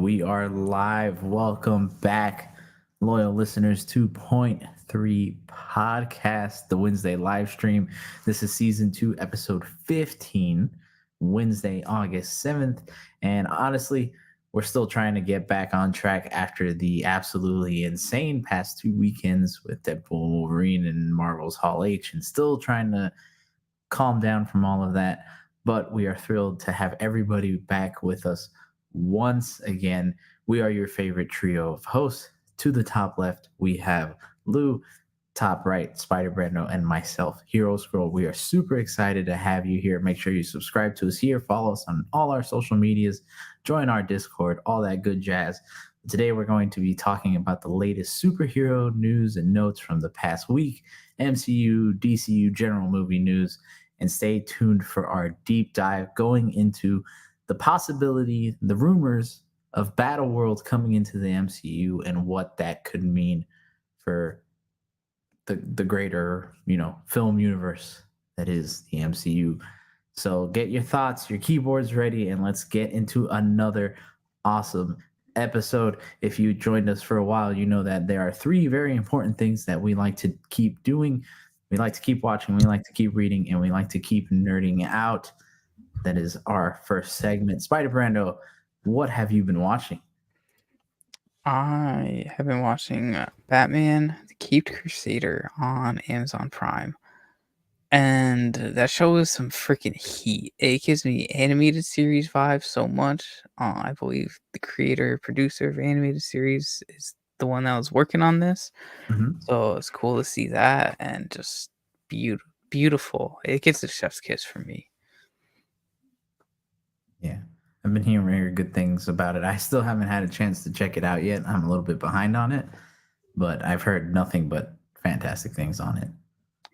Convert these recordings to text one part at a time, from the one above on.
we are live. Welcome back, loyal listeners to Point 3 Podcast, the Wednesday live stream. This is season 2, episode 15, Wednesday, August 7th. And honestly, we're still trying to get back on track after the absolutely insane past 2 weekends with Deadpool and Wolverine and Marvel's Hall H, and still trying to calm down from all of that. But we are thrilled to have everybody back with us once again. We are your favorite trio of hosts. To the top left, we have Lou. Top right, Spider Brando, and myself, Hero Scroll. We are super excited to have you here. Make sure you subscribe to us here, follow us on all our social medias, join our Discord, all that good jazz. Today, we're going to be talking about the latest superhero news and notes from the past week, MCU, DCU, general movie news, and stay tuned for our deep dive going into the possibility, the rumors of Battleworld coming into the MCU and what that could mean for the greater, film universe that is the MCU. So get your thoughts, your keyboards ready, and let's get into another awesome episode. If you joined us for a while, you know that there are 3 very important things that we like to keep doing. We like to keep watching, we like to keep reading, and we like to keep nerding out. That is our first segment. Spider Brando, what have you been watching? I have been watching Batman, the Caped Crusader on Amazon Prime. And that show is some freaking heat. It gives me animated series vibes so much. I believe the creator, producer of animated series is the one that was working on this. Mm-hmm. So it's cool to see that, and just beautiful. It gets a chef's kiss from me. Yeah, I've been hearing very good things about it. I still haven't had a chance to check it out yet. I'm a little bit behind on it, but I've heard nothing but fantastic things on it.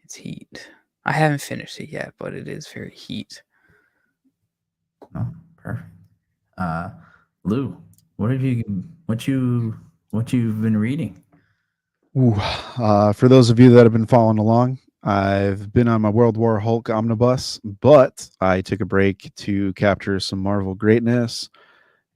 It's heat. I haven't finished it yet, but it is very heat. Oh, perfect. Lou, what you've been reading? Ooh, for those of you that have been following along, I've been on my World War Hulk omnibus, but I took a break to capture some Marvel greatness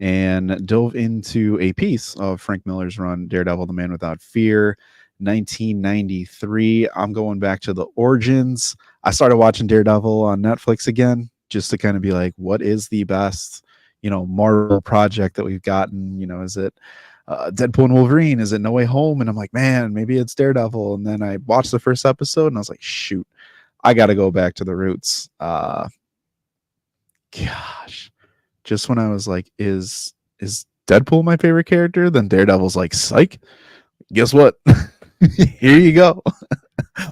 and dove into a piece of Frank Miller's run, Daredevil, the Man Without Fear, 1993. I'm going back to the origins. I started watching Daredevil on Netflix again, just to kind of be like, what is the best, Marvel project that we've gotten? Is it Deadpool and Wolverine? Is it No Way Home? And I'm like, man, maybe it's Daredevil. And then I watched the first episode and I was like, shoot, I got to go back to the roots. Gosh, just when I was like, is Deadpool my favorite character? Then Daredevil's like, psych, guess what? Here you go.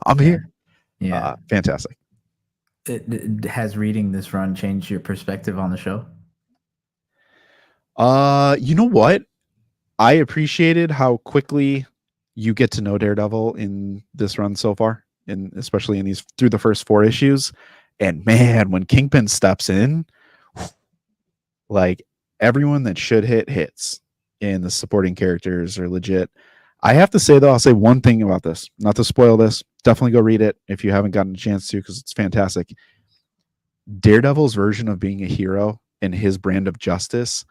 I'm here. Yeah. Fantastic. Has reading this run changed your perspective on the show? You know what? I appreciated how quickly you get to know Daredevil in this run so far, and especially in these through the first 4 issues. And man, when Kingpin steps in, like everyone that should hits, and the supporting characters are legit. I have to say though, I'll say one thing about this, not to spoil this. Definitely go read it if you haven't gotten a chance to, because it's fantastic. Daredevil's version of being a hero and his brand of justice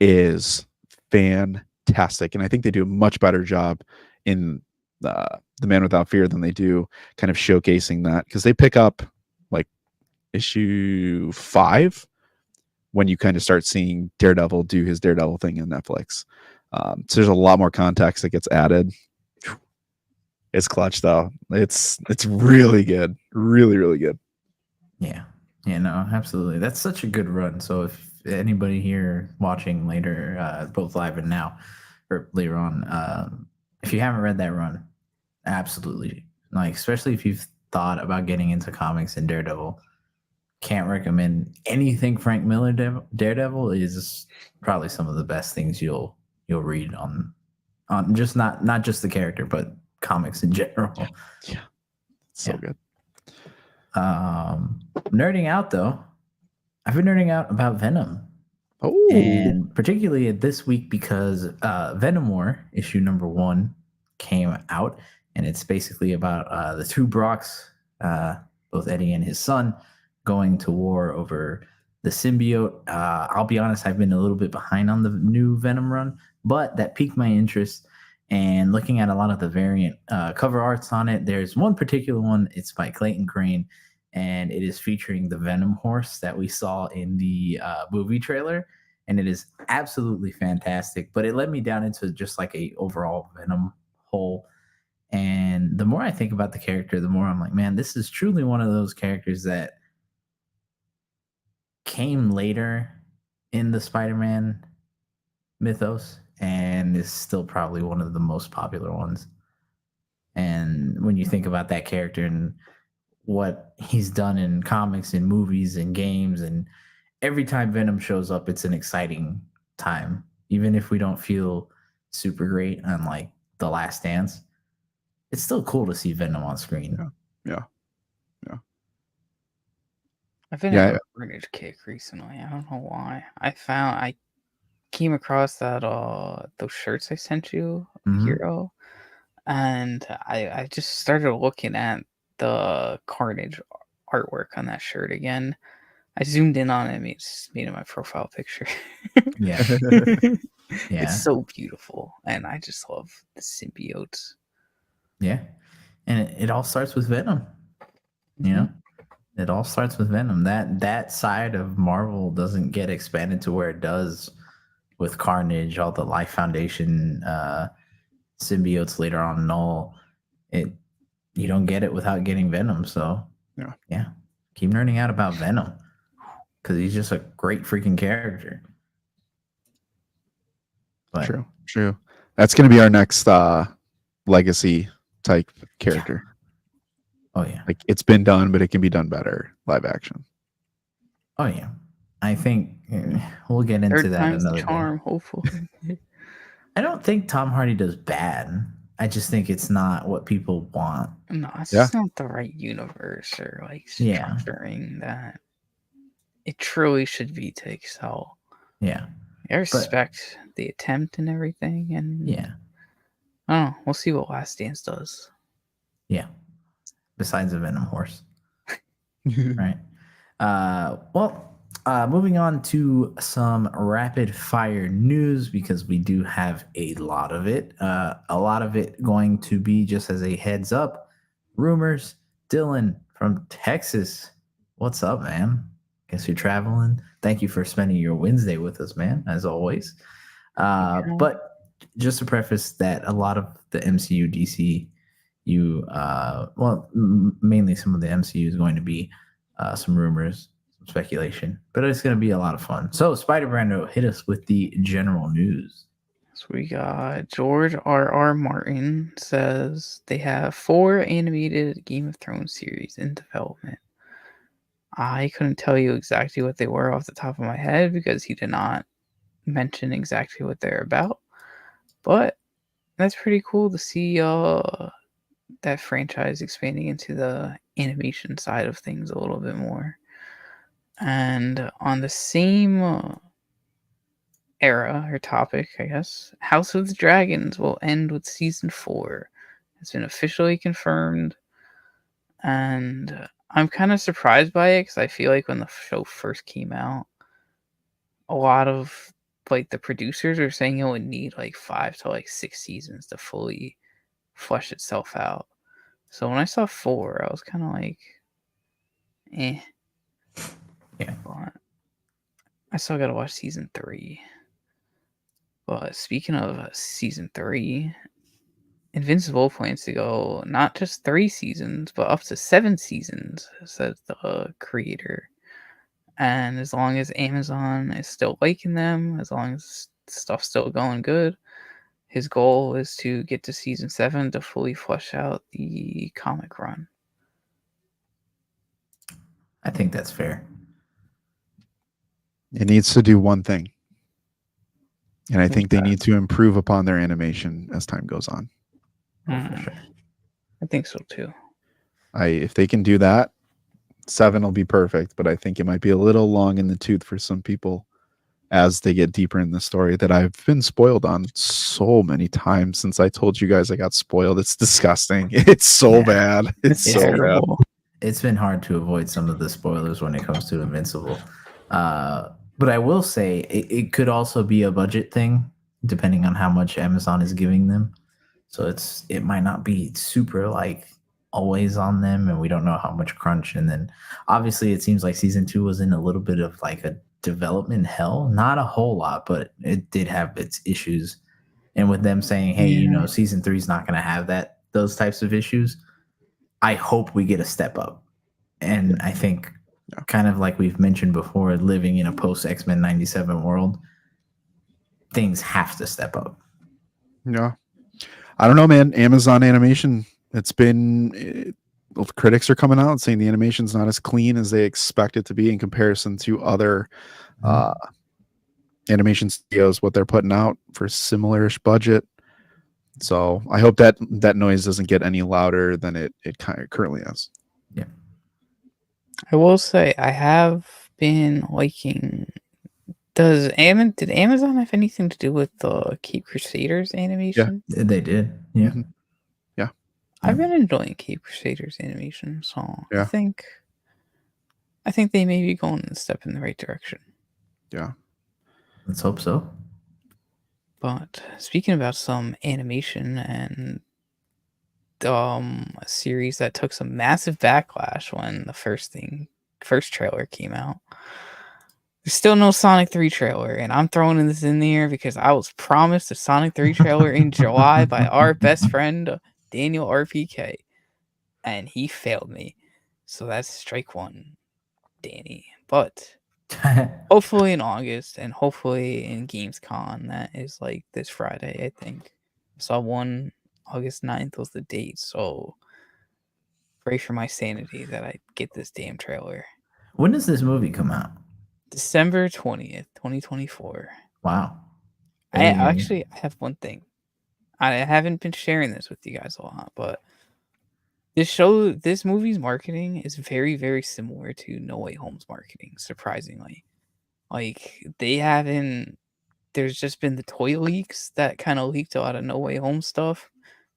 is fantastic, and I think they do a much better job in the Man Without Fear than they do kind of showcasing that, because they pick up like issue 5 when you kind of start seeing Daredevil do his Daredevil thing in Netflix. So there's a lot more context that gets added. It's clutch though. It's really good, really good. Yeah, no, absolutely. That's such a good run. So if anybody here watching later, both live and now, or later on, if you haven't read that run, absolutely, like, especially if you've thought about getting into comics and Daredevil, can't recommend anything Frank Miller. Daredevil is probably some of the best things you'll read on just not just the character, but comics in general. Yeah, so good. Nerding out though, I've been nerding out about Venom. Oh, and particularly this week because Venom War issue number 1 came out, and it's basically about the 2 Brocks, both Eddie and his son, going to war over the symbiote. I'll be honest, I've been a little bit behind on the new Venom run, but that piqued my interest. And looking at a lot of the variant cover arts on it, there's one particular one. It's by Clayton Crane, and it is featuring the Venom horse that we saw in the movie trailer. And it is absolutely fantastic. But it led me down into just like a overall Venom hole. And the more I think about the character, the more I'm like, man, this is truly one of those characters that came later in the Spider-Man mythos and is still probably one of the most popular ones. And when you think about that character and what he's done in comics and movies and games, and every time Venom shows up, it's an exciting time. Even if we don't feel super great on like The Last Dance, it's still cool to see Venom on screen. Yeah. I've been in a Carnage kick recently. I don't know why. I came across that those shirts I sent you, Hero, and I just started looking at the Carnage artwork on that shirt again. I zoomed in on it. It's made it my profile picture. Yeah. It's so beautiful, and I just love the symbiotes. Yeah, and it all starts with Venom. You know, it all starts with Venom. That side of Marvel doesn't get expanded to where it does with Carnage, all the Life Foundation symbiotes later on and all. You don't get it without getting Venom. So yeah, keep nerding out about Venom because he's just a great freaking character. But, True. That's going to be our next legacy type character. Oh yeah, like it's been done, but it can be done better live action. Oh yeah, I think we'll get into that another charm, day. Hopefully. I don't think Tom Hardy does bad. I just think it's not what people want. No, it's just not the right universe or like structuring that. It truly should be to excel. Yeah, I respect the attempt and everything, and I don't know. We'll see what Last Dance does. Yeah, besides a Venom horse, right? Moving on to some rapid fire news because we do have a lot of it. A lot of it going to be just as a heads up. Rumors. Dylan from Texas. What's up, man? Guess you're traveling. Thank you for spending your Wednesday with us, man, as always. But just to preface that, a lot of the MCU, DCU, mainly some of the MCU is going to be some rumors, some speculation, but it's going to be a lot of fun. So, Spider Brando, hit us with the general news. So we got George R.R. Martin says they have 4 animated Game of Thrones series in development. I couldn't tell you exactly what they were off the top of my head because he did not mention exactly what they're about. But that's pretty cool to see that franchise expanding into the animation side of things a little bit more. And on the same era or topic, I guess, House of the Dragons will end with season 4. It's been officially confirmed. And I'm kind of surprised by it because I feel like when the show first came out, a lot of like the producers are saying it would need like 5 to 6 seasons to fully flesh itself out. So when I saw 4, I was kind of like, eh. Yeah. But I still got to watch season 3. But speaking of season 3, Invincible plans to go not just 3 seasons, but up to 7 seasons, says the creator. And as long as Amazon is still liking them, as long as stuff's still going good, his goal is to get to season 7 to fully flesh out the comic run. I think that's fair. It needs to do one thing. And I think they need to improve upon their animation as time goes on. For sure. I think so too. If they can do that, 7 will be perfect, but I think it might be a little long in the tooth for some people as they get deeper in the story that I've been spoiled on so many times since I told you guys I got spoiled. It's disgusting. It's so bad. It's so terrible. bad. It's been hard to avoid some of the spoilers when it comes to Invincible. But I will say it could also be a budget thing, depending on how much Amazon is giving them. So it might not be super like always on them, and we don't know how much crunch. And then obviously it seems like season 2 was in a little bit of like a development hell. Not a whole lot, but it did have its issues. And with them saying, hey, Yeah. season 3 is not going to have those types of issues, I hope we get a step up. And I think kind of like we've mentioned before, living in a post X-Men 97 world, things have to step up. Yeah. I don't know, man. Amazon animation, critics are coming out saying the animation's not as clean as they expect it to be in comparison to other animation studios, what they're putting out for similar-ish budget. So I hope that noise doesn't get any louder than it kind of currently is. Yeah. I will say I have been liking. Did Amazon have anything to do with the Cape Crusaders animation? Yeah, they did. Yeah. Mm-hmm. Yeah. I've been enjoying Cape Crusaders animation, so yeah. I think they may be going a step in the right direction. Yeah. Let's hope so. But speaking about some animation and a series that took some massive backlash when the first trailer came out. There's still no Sonic 3 trailer, and I'm throwing this in there because I was promised a Sonic 3 trailer in July by our best friend, Daniel RPK, and he failed me. So that's strike one, Danny. But hopefully in August, and hopefully in Gamescom, that is like this Friday, I think. Saw one, August 9th was the date, so pray for my sanity that I get this damn trailer. When does this movie come out? December 20th, 2024. Wow. I have one thing. I haven't been sharing this with you guys a lot, but this movie's marketing is very, very similar to No Way Home's marketing, surprisingly. Like, there's just been the toy leaks that kind of leaked a lot of No Way Home stuff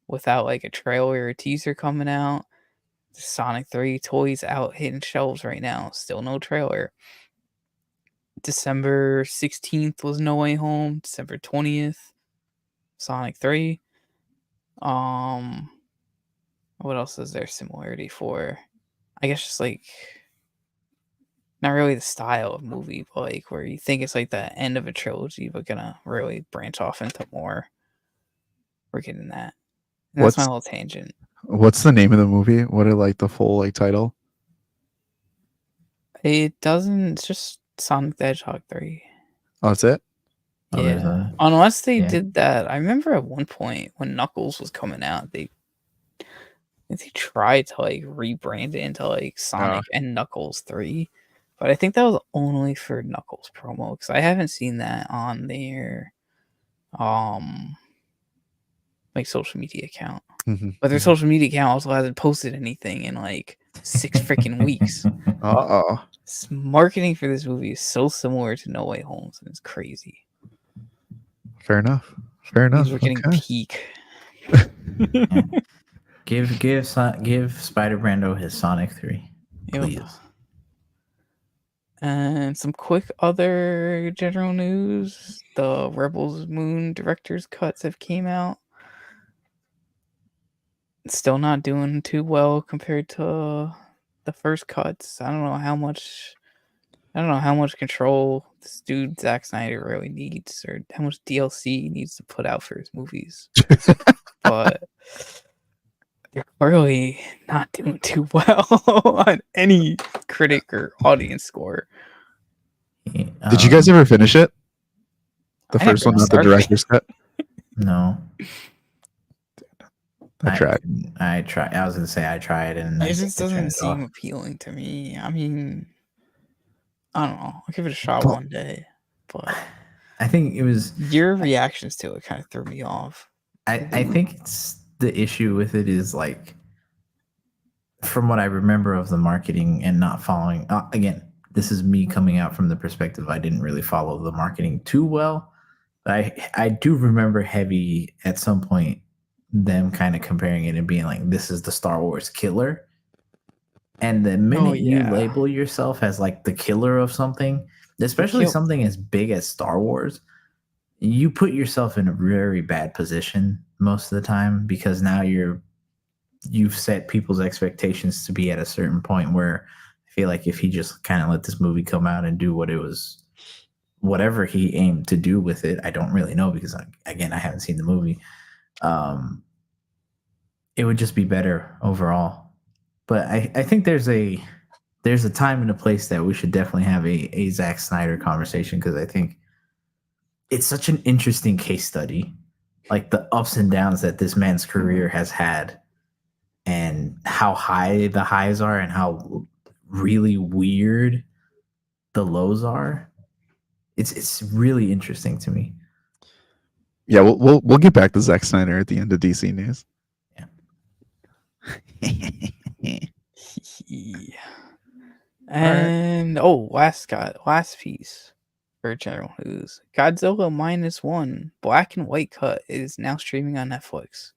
without like a trailer or a teaser coming out. Sonic 3 toys out hitting shelves right now, still no trailer. December 16th was No Way Home. December 20th, Sonic 3. What else is there similarity for? I guess just like not really the style of movie, but like where you think it's like the end of a trilogy, but gonna really branch off into more. We're getting that. And that's my little tangent. What's the name of the movie? What are like the full like title? It doesn't. It's just Sonic the Hedgehog 3. Oh, that's it? Yeah. Unless they did that. I remember at one point when Knuckles was coming out, they tried to like rebrand it into like Sonic and Knuckles 3. But I think that was only for Knuckles promo, because I haven't seen that on their like social media account. Mm-hmm. But their social media account also hasn't posted anything in like 6 freaking weeks. Marketing for this movie is so similar to No Way Home's, and it's crazy. Fair enough. We're getting peak. Yeah. Give Spider Brando his Sonic 3, please. Yep. And some quick other general news: the Rebels Moon director's cuts have came out. Still not doing too well compared to the first cuts. I don't know how much control this dude Zack Snyder really needs, or how much DLC he needs to put out for his movies. But they're really not doing too well on any critic or audience score. Did you guys ever finish it? The first one, not the director's cut? No. I tried. I tried. I was gonna say I tried, and it just doesn't seem appealing to me. I mean, I don't know. I'll give it a shot one day, but I think it was your reactions to it kind of threw me off. I think it's the issue with it is like, from what I remember of the marketing and not following. Again, this is me coming out from the perspective I didn't really follow the marketing too well. But I do remember heavy at some point them kind of comparing it and being like, this is the Star Wars killer. And the minute you label yourself as like the killer of something, especially something as big as Star Wars. You put yourself in a very bad position most of the time because now you've set people's expectations to be at a certain point where I feel like if he just kind of let this movie come out and do whatever he aimed to do with it, I don't really know because again, I haven't seen the movie. It would just be better overall. But I think there's a time and a place that we should definitely have a Zack Snyder conversation because I think it's such an interesting case study, like the ups and downs that this man's career has had and how high the highs are and how really weird the lows are. It's really interesting to me. Yeah, we'll get back to Zack Snyder at the end of DC news. Yeah. And last piece for general news. Godzilla -1 Black and White cut is now streaming on Netflix.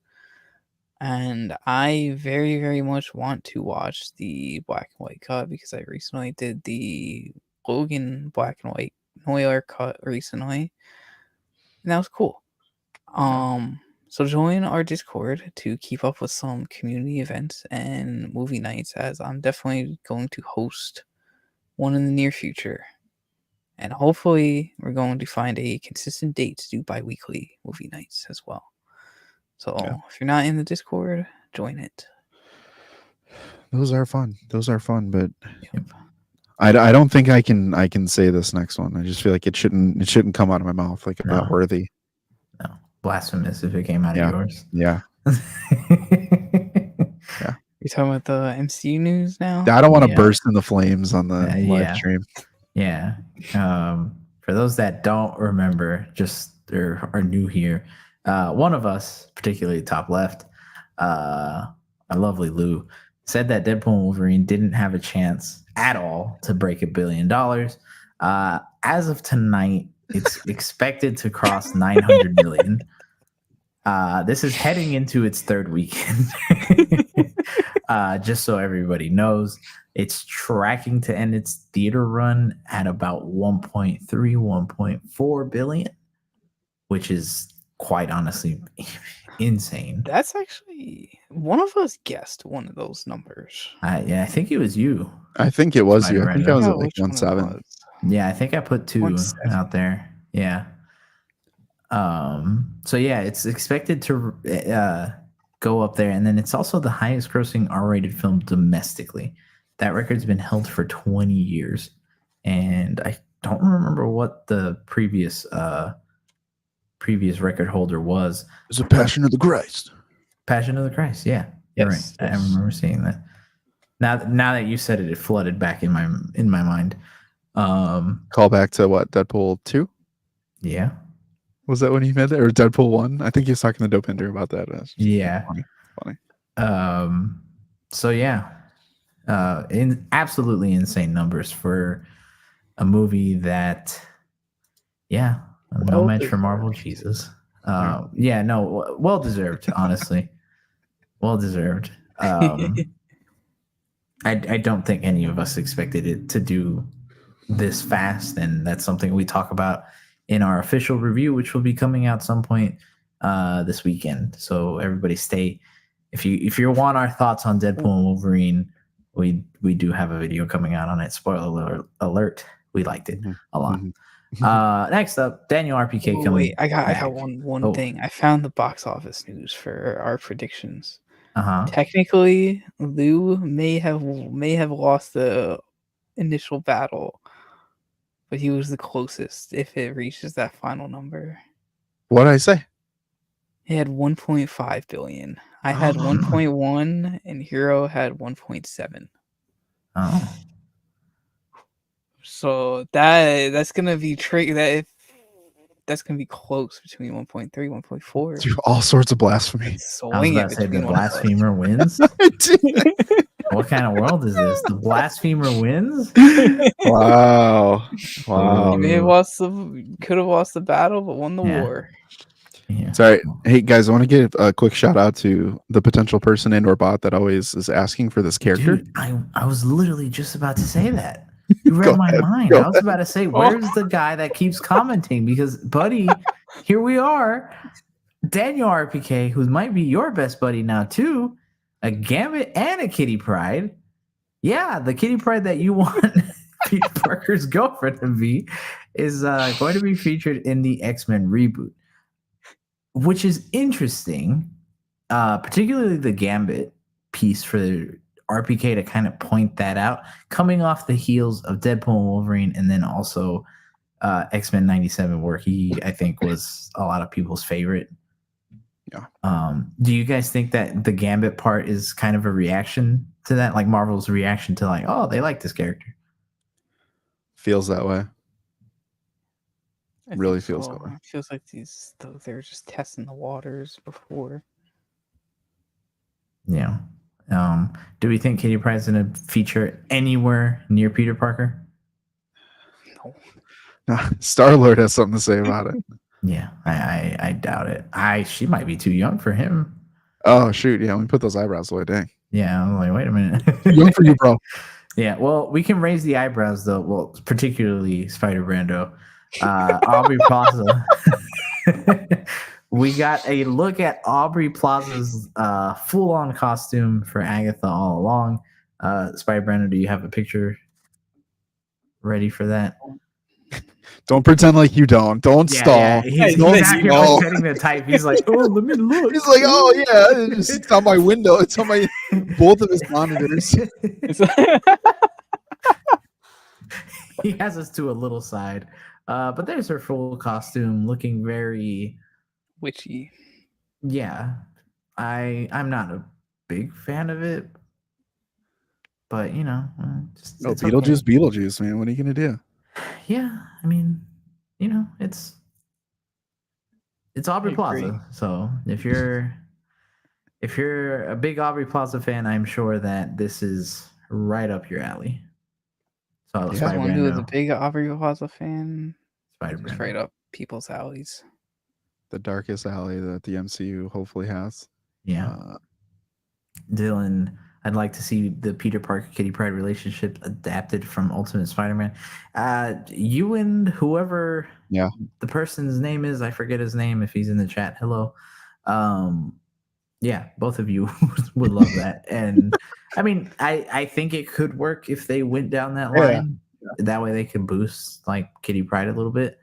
And I very, very much want to watch the Black and White cut because I recently did the Logan Black and White Noir cut recently. And that was cool. So join our Discord to keep up with some community events and movie nights, as I'm definitely going to host one in the near future. And hopefully we're going to find a consistent date to do bi-weekly movie nights as well. So if you're not in the Discord, join it. Those are fun, but I don't think I can say this next one. I just feel like it shouldn't come out of my mouth like I'm not worthy. No. Blasphemous if it came out of yours. Yeah. You're talking about the MCU news now? I don't want to burst in the flames on the live stream. Yeah. For those that don't remember, just or are new here, one of us, particularly top left, our lovely Lou, said that Deadpool and Wolverine didn't have a chance at all to break $1 billion. As of tonight, it's expected to cross 900 million. This is heading into its third weekend. Just so everybody knows, it's tracking to end its theater run at about 1.3, 1.4 billion, which is quite honestly insane. That's actually one of us guessed one of those numbers. I think it was you. I think it was you. I think I was at like 1.7. Yeah, I think I put 2 out there. Yeah. So yeah, it's expected to go up there, and then it's also the highest grossing R-rated film domestically. That record's been held for 20 years, and I don't remember what the previous record holder was. It's a Passion of the Christ. Passion of the Christ, yeah. You're right. I remember seeing that. Now that you said it, it flooded back in my mind. Call back to what, Deadpool 2? Yeah. Was that when he made that, or Deadpool 1? I think he was talking to Dopinder about that. Yeah. Funny. So yeah, absolutely insane numbers for a movie that, no match for Marvel. Jesus. Well deserved, honestly. Well deserved. I don't think any of us expected it to do this fast, and that's something we talk about in our official review, which will be coming out some point this weekend. So everybody stay. If you want our thoughts on Deadpool and Wolverine, we do have a video coming out on it. Spoiler alert. We liked it a lot. Next up, Daniel RPK coming. Wait, I got one thing. I found the box office news for our predictions. Technically, Lou may have lost the initial battle, but he was the closest if it reaches that final number. What did I say? He had 1.5 billion. I had 1.1, and Hero had 1.7. Oh. So that's gonna be tricky. That's gonna be close between 1.3, 1.4. Dude, all sorts of blasphemy. I was about to say the blasphemer wins. What kind of world is this? The blasphemer wins? Wow. He could have lost the battle, but won the war. Yeah. Sorry. Hey guys, I want to give a quick shout out to the potential person and/or bot that always is asking for this character. Dude, I was literally just about to say that. You read Go my ahead, mind. go I was about to say, where's the guy that keeps commenting? Because, buddy, here we are. Daniel RPK, who might be your best buddy now, too. A Gambit and a Kitty Pryde. Yeah, the Kitty Pryde that you want Peter Parker's girlfriend to be is going to be featured in the X-Men reboot, which is interesting, particularly the Gambit piece for RPK to kind of point that out, coming off the heels of Deadpool and Wolverine, and then also X-Men 97, where he, I think, was a lot of people's favorite. Yeah. Do you guys think that the Gambit part is kind of a reaction to that, like Marvel's reaction to like, oh, they like this character? Feels that way. I Really think feels so. that way. It feels like they're just testing the waters before. Yeah. Do we think Kitty Pryde's going to feature anywhere near Peter Parker? No. Star-Lord has something to say about it. Yeah, I doubt it. She might be too young for him. Oh shoot, yeah, let me put those eyebrows away. Dang. Yeah, I'm like, wait a minute. Too young for you, bro. Yeah, well, we can raise the eyebrows though. Well, particularly Spider Brando, Aubrey Plaza. We got a look at Aubrey Plaza's full-on costume for Agatha all along. Spider Brando, do you have a picture ready for that? Don't pretend like you don't. Don't stall. Yeah, he's actually pretending to type. He's like, oh, let me look. He's like, oh yeah, it's on my window. It's on my both of his monitors. He has us to a little side. But there's her full costume looking very witchy. Yeah. I'm not a big fan of it. But you know, Beetlejuice, okay. Beetlejuice, man. What are you gonna do? Yeah, I mean, you know, it's Aubrey Plaza. So if you're a big Aubrey Plaza fan, I'm sure that this is right up your alley. So someone who is a big Aubrey Plaza fan, Spider-Man, right up people's alleys. The darkest alley that the MCU hopefully has. Yeah. Dylan, I'd like to see the Peter Parker Kitty Pryde relationship adapted from Ultimate Spider-Man. You and whoever the person's name is, I forget his name if he's in the chat. Hello. Yeah, both of you would love that. And I mean, I think it could work if they went down that line. Yeah. That way they could boost like Kitty Pryde a little bit.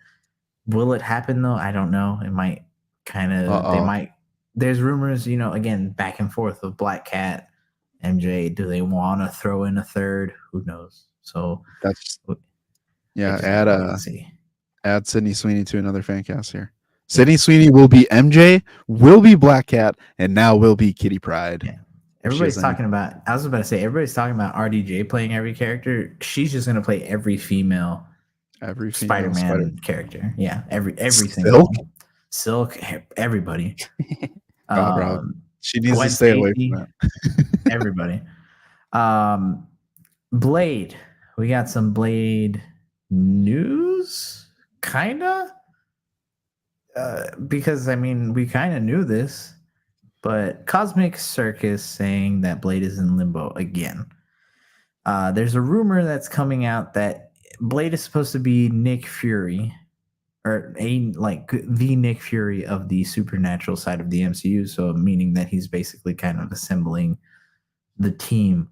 Will it happen though? I don't know. It might kind of they might. There's rumors, you know, again, back and forth of Black Cat, MJ. Do they want to throw in a third? Who knows? So that's add Sydney Sweeney to another fan cast here. Sydney Sweeney will be MJ, will be Black Cat, and now will be Kitty Pryde. Yeah. Everybody's talking about, I was about to say, everybody's talking about RDJ playing every character. She's just going to play every female Spider-Man character. Yeah, every single one. Silk, everybody. Bro. She needs to stay away from that. Everybody. Blade. We got some Blade news, kind of. Because, I mean, we kind of knew this, but Cosmic Circus saying that Blade is in limbo again. There's a rumor that's coming out that Blade is supposed to be Nick Fury, or the Nick Fury of the supernatural side of the MCU. So meaning that he's basically kind of assembling the team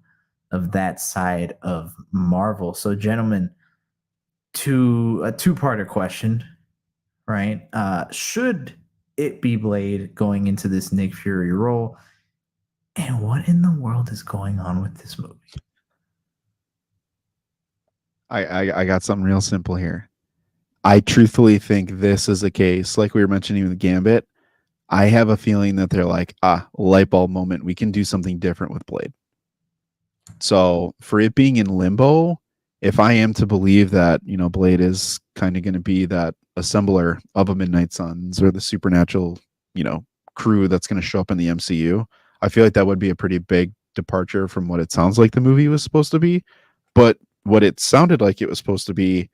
of that side of Marvel. So gentlemen, a two-parter question, right? Should it be Blade going into this Nick Fury role? And what in the world is going on with this movie? I got something real simple here. I truthfully think this is a case, like we were mentioning with Gambit. I have a feeling that they're like, light bulb moment. We can do something different with Blade. So for it being in limbo, if I am to believe that, you know, Blade is kind of going to be that assembler of a Midnight Suns or the supernatural, you know, crew that's going to show up in the MCU, I feel like that would be a pretty big departure from what it sounds like the movie was supposed to be. But what it sounded like it was supposed to be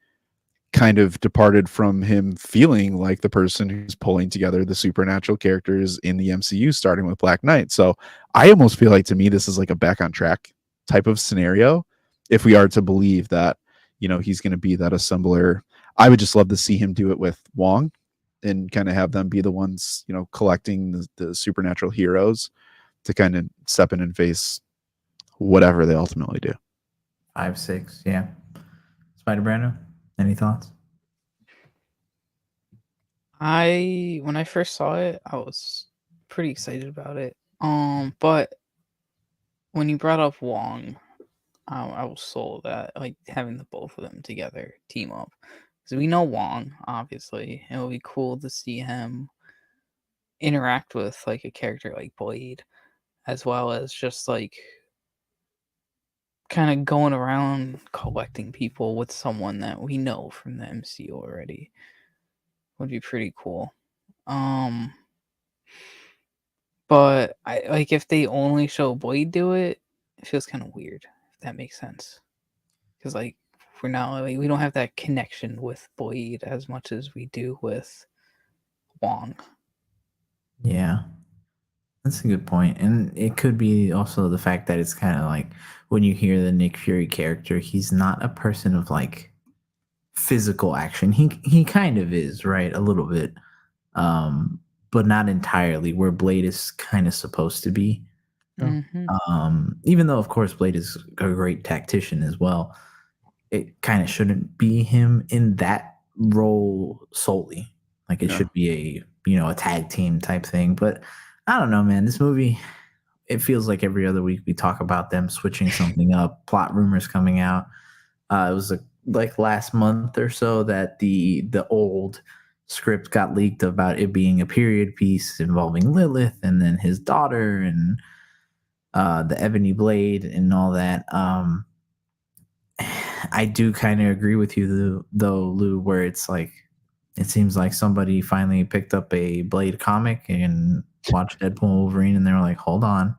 kind of departed from him feeling like the person who's pulling together the supernatural characters in the MCU, starting with Black Knight. So I almost feel like, to me, this is like a back on track type of scenario, if we are to believe that, he's going to be that assembler. I would just love to see him do it with Wong and kind of have them be the ones, collecting the supernatural heroes to kind of step in and face whatever they ultimately do. 5, 6, yeah. Spider Brando, any thoughts? When I first saw it, I was pretty excited about it. But when you brought up Wong, I was sold that, like, having the both of them together team up, because we know Wong, obviously. It would be cool to see him interact with like a character like Blade, as well as just like kind of going around collecting people with someone that we know from the MCU already. Would be pretty cool. But I like, if they only show Blade do it, it feels kind of weird, if that makes sense. Because like, for now, like, we don't have that connection with Blade as much as we do with Wong. Yeah, that's a good point. And it could be also the fact that it's kind of like when you hear the Nick Fury character, he's not a person of like physical action. He kind of is, right? A little bit. But not entirely, where Blade is kind of supposed to be. Even though, of course, Blade is a great tactician as well, it kind of shouldn't be him in that role solely. Like, it should be a tag team type thing. But I don't know, man. This movie, it feels like every other week we talk about them switching something up, plot rumors coming out. It was like last month or so that the old script got leaked about it being a period piece involving Lilith and then his daughter and the Ebony Blade and all that. I do kind of agree with you though, Lou, where it's like, it seems like somebody finally picked up a Blade comic and watched Deadpool and Wolverine, and they were like, hold on,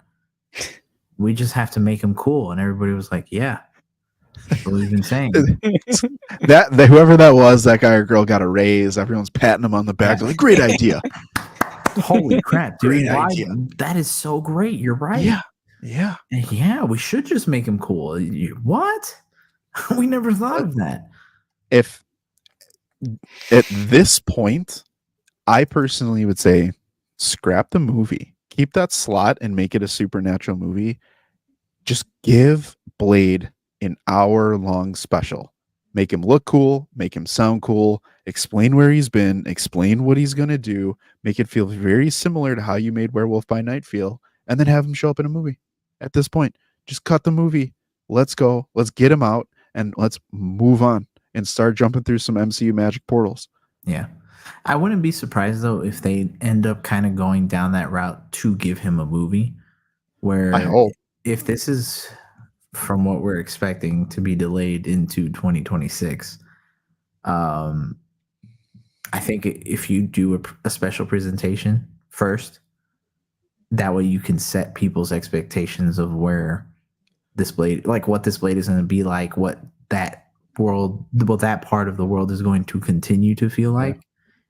we just have to make him cool. And everybody was like, yeah, that's what we've been saying. that whoever that was, that guy or girl got a raise. Everyone's patting him on the back. They're like, great idea. Holy crap, dude. Great idea. That is so great. You're right. Yeah. We should just make him cool. What? We never thought of that. If at this point, I personally would say scrap the movie. Keep that slot and make it a supernatural movie. Just give Blade an hour-long special. Make him look cool, make him sound cool, explain where he's been, explain what he's going to do, make it feel very similar to how you made Werewolf by Night feel, and then have him show up in a movie. At this point, just cut the movie. Let's go. Let's get him out, and let's move on and start jumping through some MCU magic portals. Yeah. I wouldn't be surprised, though, if they end up kind of going down that route to give him a movie, where I hope. If this is from what we're expecting to be delayed into 2026, I think if you do a special presentation first, that way you can set people's expectations of where this Blade, like what this Blade is going to be like, what that part of the world is going to continue to feel like,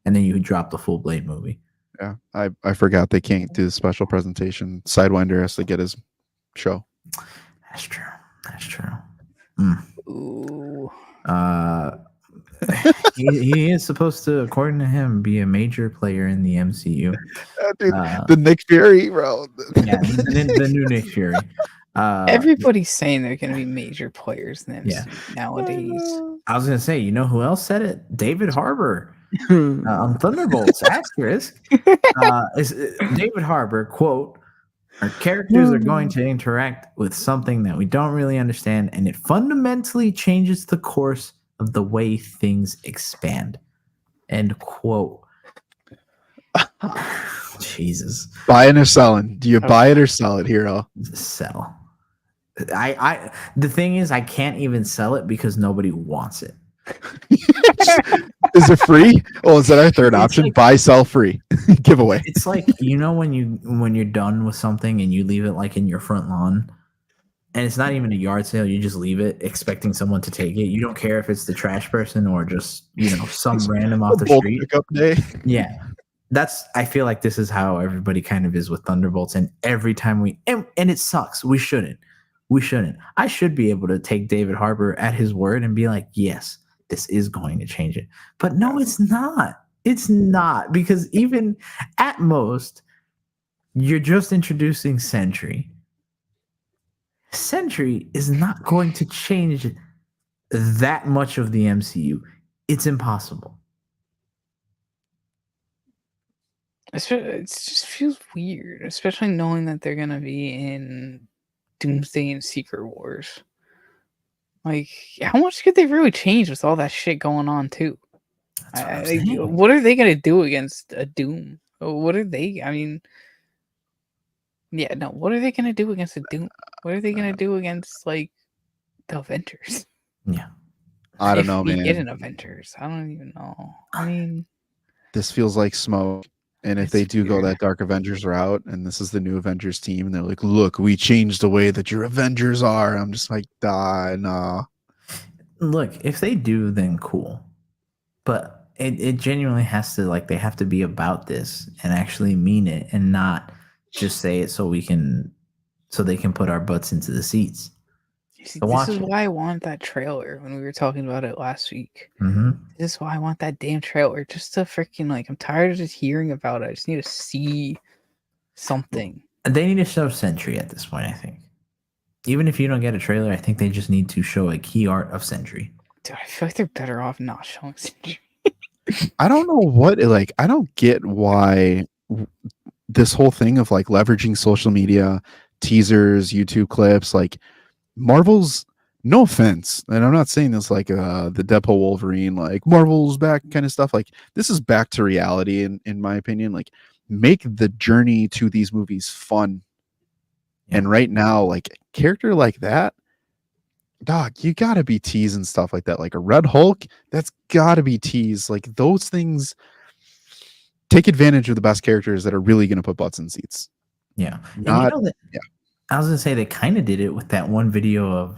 and then you drop the full Blade movie. Yeah, I forgot they can't do the special presentation. Sidewinder has to get his show. That's true. Ooh. He is supposed to, according to him, be a major player in the MCU. Dude, the Nick Fury, bro. Yeah, the new Nick Fury. Everybody's saying they're going to be major players in the MCU nowadays. I was going to say, you know who else said it? David Harbour on Thunderbolts. Asterisk. David Harbour, quote, "Our characters are going to interact with something that we don't really understand, and it fundamentally changes the course of the way things expand." End quote. Jesus. Buying or selling? Do you buy it or sell it, Hero? Sell. The thing is, I can't even sell it because nobody wants it. Is it free? Oh, is that our third option? Like, buy, sell, free. Giveaway. It's like, when you're done with something and you leave it like in your front lawn, and it's not even a yard sale, you just leave it expecting someone to take it. You don't care if it's the trash person or just some random off the street. Pickup day. Yeah. I feel like this is how everybody kind of is with Thunderbolts, and every time and it sucks. We shouldn't. We shouldn't. I should be able to take David Harbour at his word and be like, yes, this is going to change it. But no, it's not. It's not, because even at most, you're just introducing Sentry. Sentry is not going to change that much of the MCU. It's impossible. It just feels weird, especially knowing that they're gonna be in Doomsday and Secret Wars. Like, how much could they really change with all that shit going on too? That's what I'm saying. What are they gonna do against a Doom? What are they? I mean, yeah, no. What are they gonna do against a Doom? What are they gonna do against like the Avengers? Yeah. I don't If know, we man. get an Avengers, I don't even know. I mean, This feels like smoke. And if It's they do go weird. that Dark Avengers route, and this is the new Avengers team, and they're like, "Look, we changed the way that your Avengers are," I'm just like, nah. Look, if they do, then cool. But it genuinely has to, like, they have to be about this and actually mean it and not just say it so they can put our butts into the seats. you see, To this watch is it. why I want that trailer when we were talking about it last week. Mm-hmm. This is why I want that damn trailer, just to freaking like. I'm tired of just hearing about it. I just need to see something. They need to show Sentry at this point, I think. Even if you don't get a trailer, I think they just need to show a key art of Sentry. Dude, I feel like they're better off not showing Sentry. I don't know what, like, I don't get why this whole thing of like leveraging social media, teasers, YouTube clips, like Marvel's, no offense, and I'm not saying this like the Deadpool Wolverine, like Marvel's back kind of stuff. Like, this is back to reality in my opinion. Like, make the journey to these movies fun. Yeah. And right now, like, character like that, dog, you gotta be teasing stuff like that. Like a Red Hulk, that's gotta be teased. Like, those things, take advantage of the best characters that are really gonna put butts in seats. Yeah. And you Not, know that, yeah. I was gonna say they kind of did it with that one video of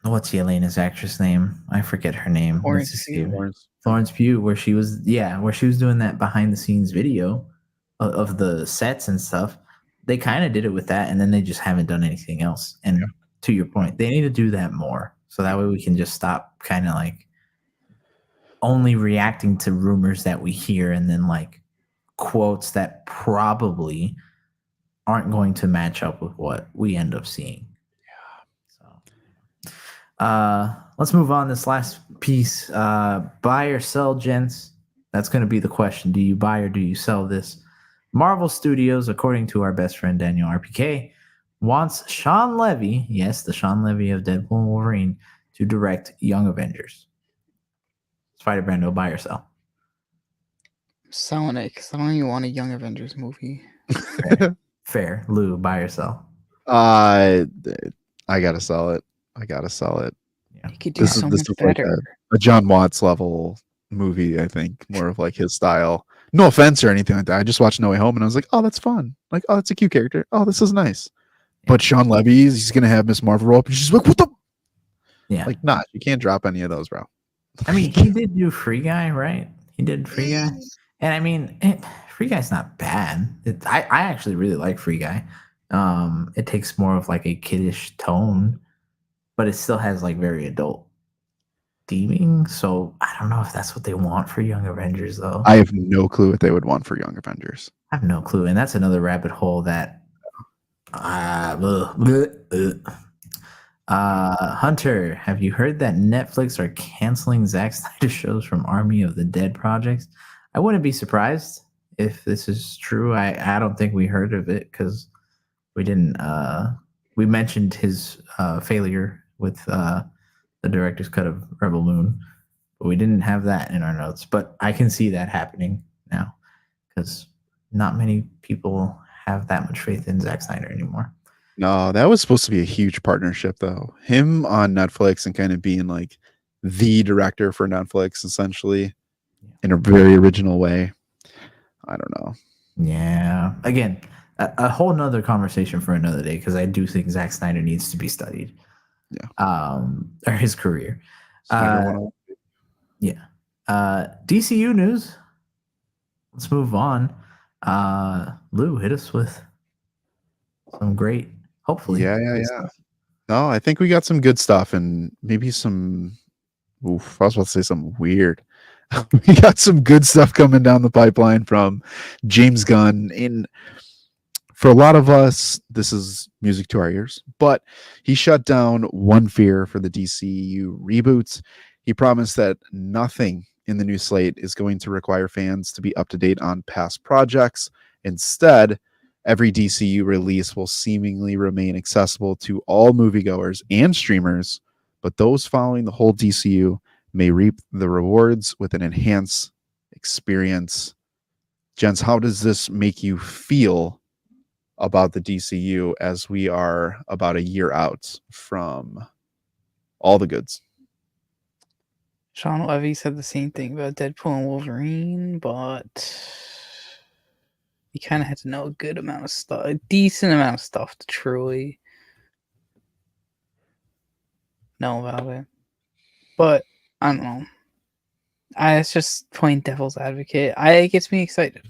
what's Elena's actress name? I forget her name. Florence Let's just Pugh. see. Florence Pugh, where she was doing that behind the scenes video of the sets and stuff. They kind of did it with that, and then they just haven't done anything else. And to your point, they need to do that more, so that way we can just stop kind of like only reacting to rumors that we hear and then like quotes that probably aren't going to match up with what we end up seeing. So let's move on. This last piece, buy or sell, gents. That's going to be the question. Do you buy or do you sell this? Marvel Studios, according to our best friend Daniel RPK, wants Sean Levy, yes, the Sean Levy of Deadpool and Wolverine, to direct Young Avengers. Spider Brando, buy or sell? I'm selling it because I don't even want a Young Avengers movie. Fair. Lou, buy or sell? I gotta sell it. Yeah. You could do so much better. Like a John Watts level movie, I think, more of like his style. No offense or anything like that. I just watched No Way Home and I was like, oh, that's fun. Like, oh, that's a cute character. Oh, this is nice. Yeah. But Sean Levy, he's gonna have Miss Marvel roll up and she's like, what the? Yeah. Like, nah, you can't drop any of those, bro. I mean, he did do Free Guy, right? He did Free Guy. And I mean, Free Guy's not bad. I actually really like Free Guy. It takes more of like a kiddish tone, but it still has like very adult theming. So I don't know if that's what they want for Young Avengers, though. I have no clue what they would want for Young Avengers. I have no clue. And that's another rabbit hole that Hunter, have you heard that Netflix are canceling Zack Snyder shows from Army of the Dead projects? I wouldn't be surprised if this is true. I don't think we heard of it because we didn't. We mentioned his failure with the director's cut of Rebel Moon, but we didn't have that in our notes. But I can see that happening now because not many people have that much faith in Zack Snyder anymore. No, that was supposed to be a huge partnership, though. Him on Netflix and kind of being like the director for Netflix, essentially, in a very original way. I don't know. Yeah. Again, a whole nother conversation for another day because I do think Zack Snyder needs to be studied. Yeah. Or his career. Yeah. DCU news. Let's move on. Lou, hit us with some great Hopefully. Yeah. Good stuff. No, I think we got some good stuff and maybe some. Oof, I was about to say something weird. We got some good stuff coming down the pipeline from James Gunn. For a lot of us, this is music to our ears, but he shut down One Fear for the DCU reboots. He promised that nothing in the new slate is going to require fans to be up to date on past projects. Instead, every DCU release will seemingly remain accessible to all moviegoers and streamers, but those following the whole DCU may reap the rewards with an enhanced experience. Jens, how does this make you feel about the DCU as we are about a year out from all the goods? Sean Levy said the same thing about Deadpool and Wolverine, but you kind of had to know a good amount of stuff, a decent amount of stuff to truly know about it. But I don't know. It's just plain devil's advocate. It gets me excited.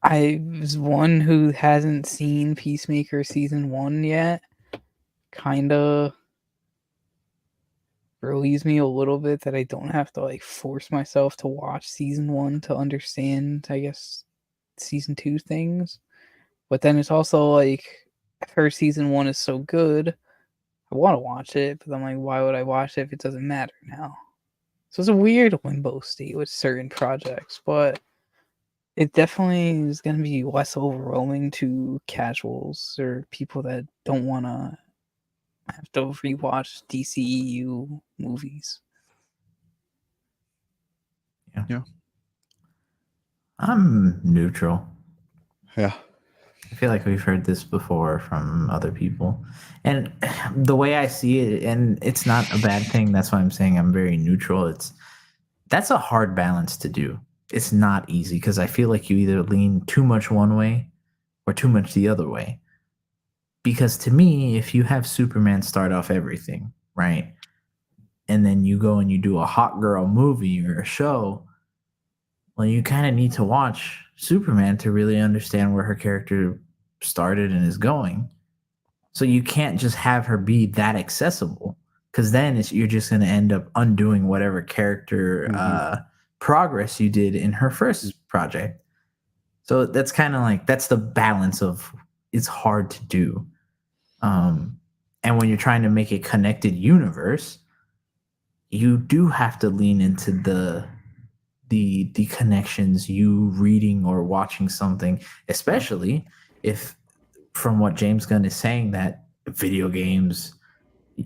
I was one who hasn't seen Peacemaker season 1 yet. Kind of relieves me a little bit that I don't have to like force myself to watch season 1 to understand, I guess, season 2 things. But then it's also like, I've heard season 1 is so good, I want to watch it, but I'm like, why would I watch it if it doesn't matter now? So it's a weird limbo state with certain projects, but it definitely is going to be less overwhelming to casuals or people that don't want to have to rewatch DCEU movies. Yeah. I'm neutral. Yeah. I feel like we've heard this before from other people. And the way I see it, and it's not a bad thing, that's why I'm saying I'm very neutral. That's a hard balance to do. It's not easy because I feel like you either lean too much one way or too much the other way. Because to me, if you have Superman start off everything, right? And then you go and you do a hot girl movie or a show, well, you kind of need to watch Superman to really understand where her character started and is going. So you can't just have her be that accessible, because then you're just going to end up undoing whatever character progress you did in her first project. So that's kind of like, that's the balance of, it's hard to do. And when you're trying to make a connected universe, you do have to lean into the connections, you reading or watching something, especially if, from what James Gunn is saying, that video games,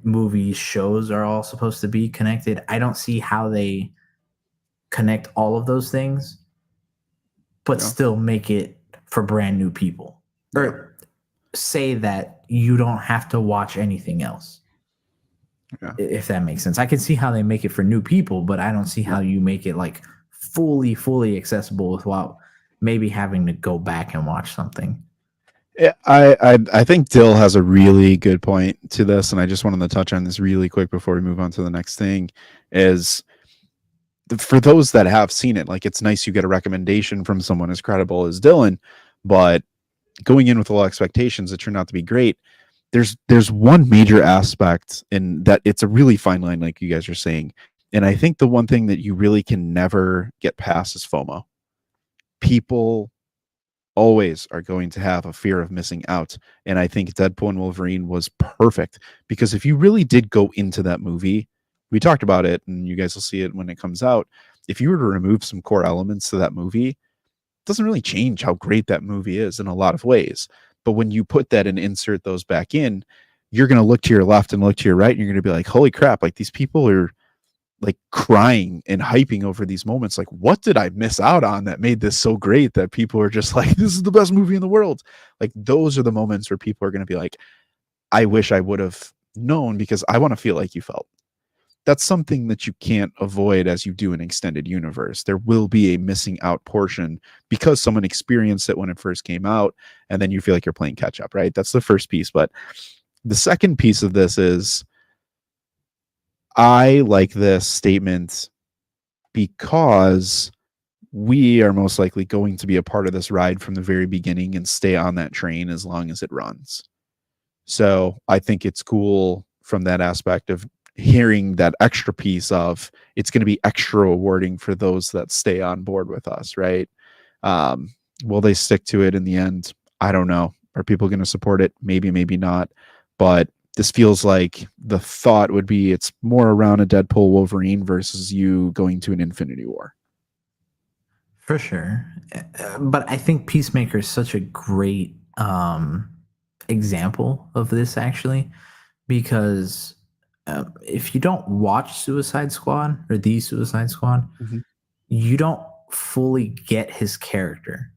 movies, shows are all supposed to be connected. I don't see how they connect all of those things, but still make it for brand new people. Or say that you don't have to watch anything else. If that makes sense. I can see how they make it for new people, but I don't see how you make it like fully accessible without maybe having to go back and watch something. Yeah, I think Dill has a really good point to this, and I just wanted to touch on this really quick before we move on to the next thing. Is for those that have seen it, like, it's nice you get a recommendation from someone as credible as Dylan, but going in with low expectations that turned out to be great. There's one major aspect in that, it's a really fine line, like you guys are saying, and I think the one thing that you really can never get past is FOMO. People always are going to have a fear of missing out, and I think Deadpool and Wolverine was perfect, because if you really did go into that movie, we talked about it, and you guys will see it when it comes out. If you were to remove some core elements to that movie, it doesn't really change how great that movie is in a lot of ways. But when you put that and insert those back in, you're going to look to your left and look to your right, and you're going to be like, holy crap, like, these people are like crying and hyping over these moments. Like, what did I miss out on that made this so great that people are just like, this is the best movie in the world? Like, those are the moments where people are going to be like, I wish I would have known, because I want to feel like you felt. That's something that you can't avoid as you do an extended universe. There will be a missing out portion because someone experienced it when it first came out, and then you feel like you're playing catch up, right? That's the first piece. But the second piece of this is, I like this statement because we are most likely going to be a part of this ride from the very beginning and stay on that train as long as it runs. So I think it's cool from that aspect of hearing that extra piece of it's going to be extra rewarding for those that stay on board with us, right? Will they stick to it in the end? I don't know. Are people going to support it? Maybe, maybe not. But this feels like the thought would be it's more around a Deadpool Wolverine versus you going to an Infinity War. For sure. But I think Peacemaker is such a great example of this, actually, because if you don't watch Suicide Squad or the Suicide Squad, Mhm. you don't fully get his character.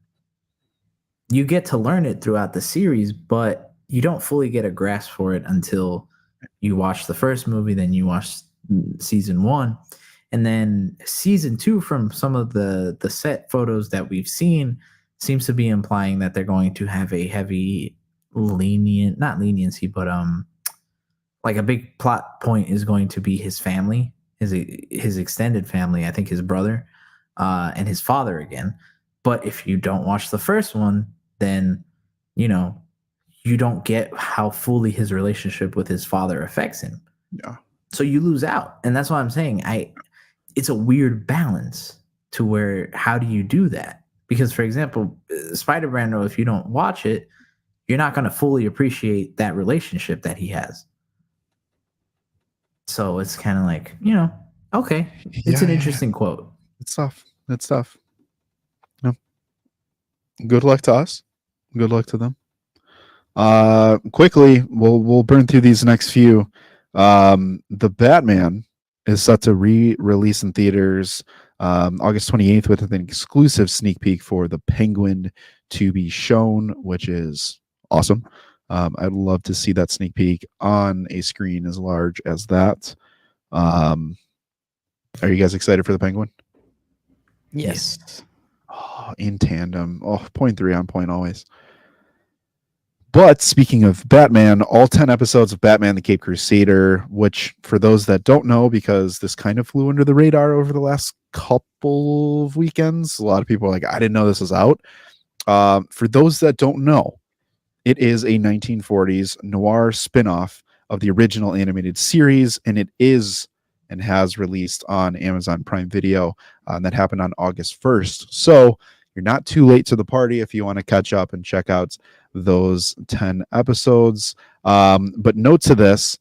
You get to learn it throughout the series, but you don't fully get a grasp for it until you watch the first movie, then you watch season 1. And then season 2, from some of the set photos that we've seen, seems to be implying that they're going to have a heavy not leniency, but like a big plot point is going to be his family, his extended family, I think his brother, and his father again. But if you don't watch the first one, then you don't get how fully his relationship with his father affects him. Yeah. So you lose out. And that's why I'm saying it's a weird balance to where, how do you do that? Because, for example, Spider-Man, if you don't watch it, you're not going to fully appreciate that relationship that he has. So it's kind of like, okay, it's an interesting quote. It's tough. It's tough. No. Good luck to us. Good luck to them. Quickly, we'll burn through these next few. The Batman is set to re-release in theaters August 28th with an exclusive sneak peek for the Penguin to be shown, which is awesome. I'd love to see that sneak peek on a screen as large as that. Are you guys excited for the Penguin? Yes. Oh, in tandem. Oh, 0.3 on point always. But speaking of Batman, all 10 episodes of Batman the Cape Crusader, which for those that don't know, because this kind of flew under the radar over the last couple of weekends, a lot of people are like, I didn't know this was out. For those that don't know, it is a 1940s noir spin-off of the original animated series, and it is and has released on Amazon Prime Video. That happened on August 1st. So you're not too late to the party if you want to catch up and check out those 10 episodes. But note to this,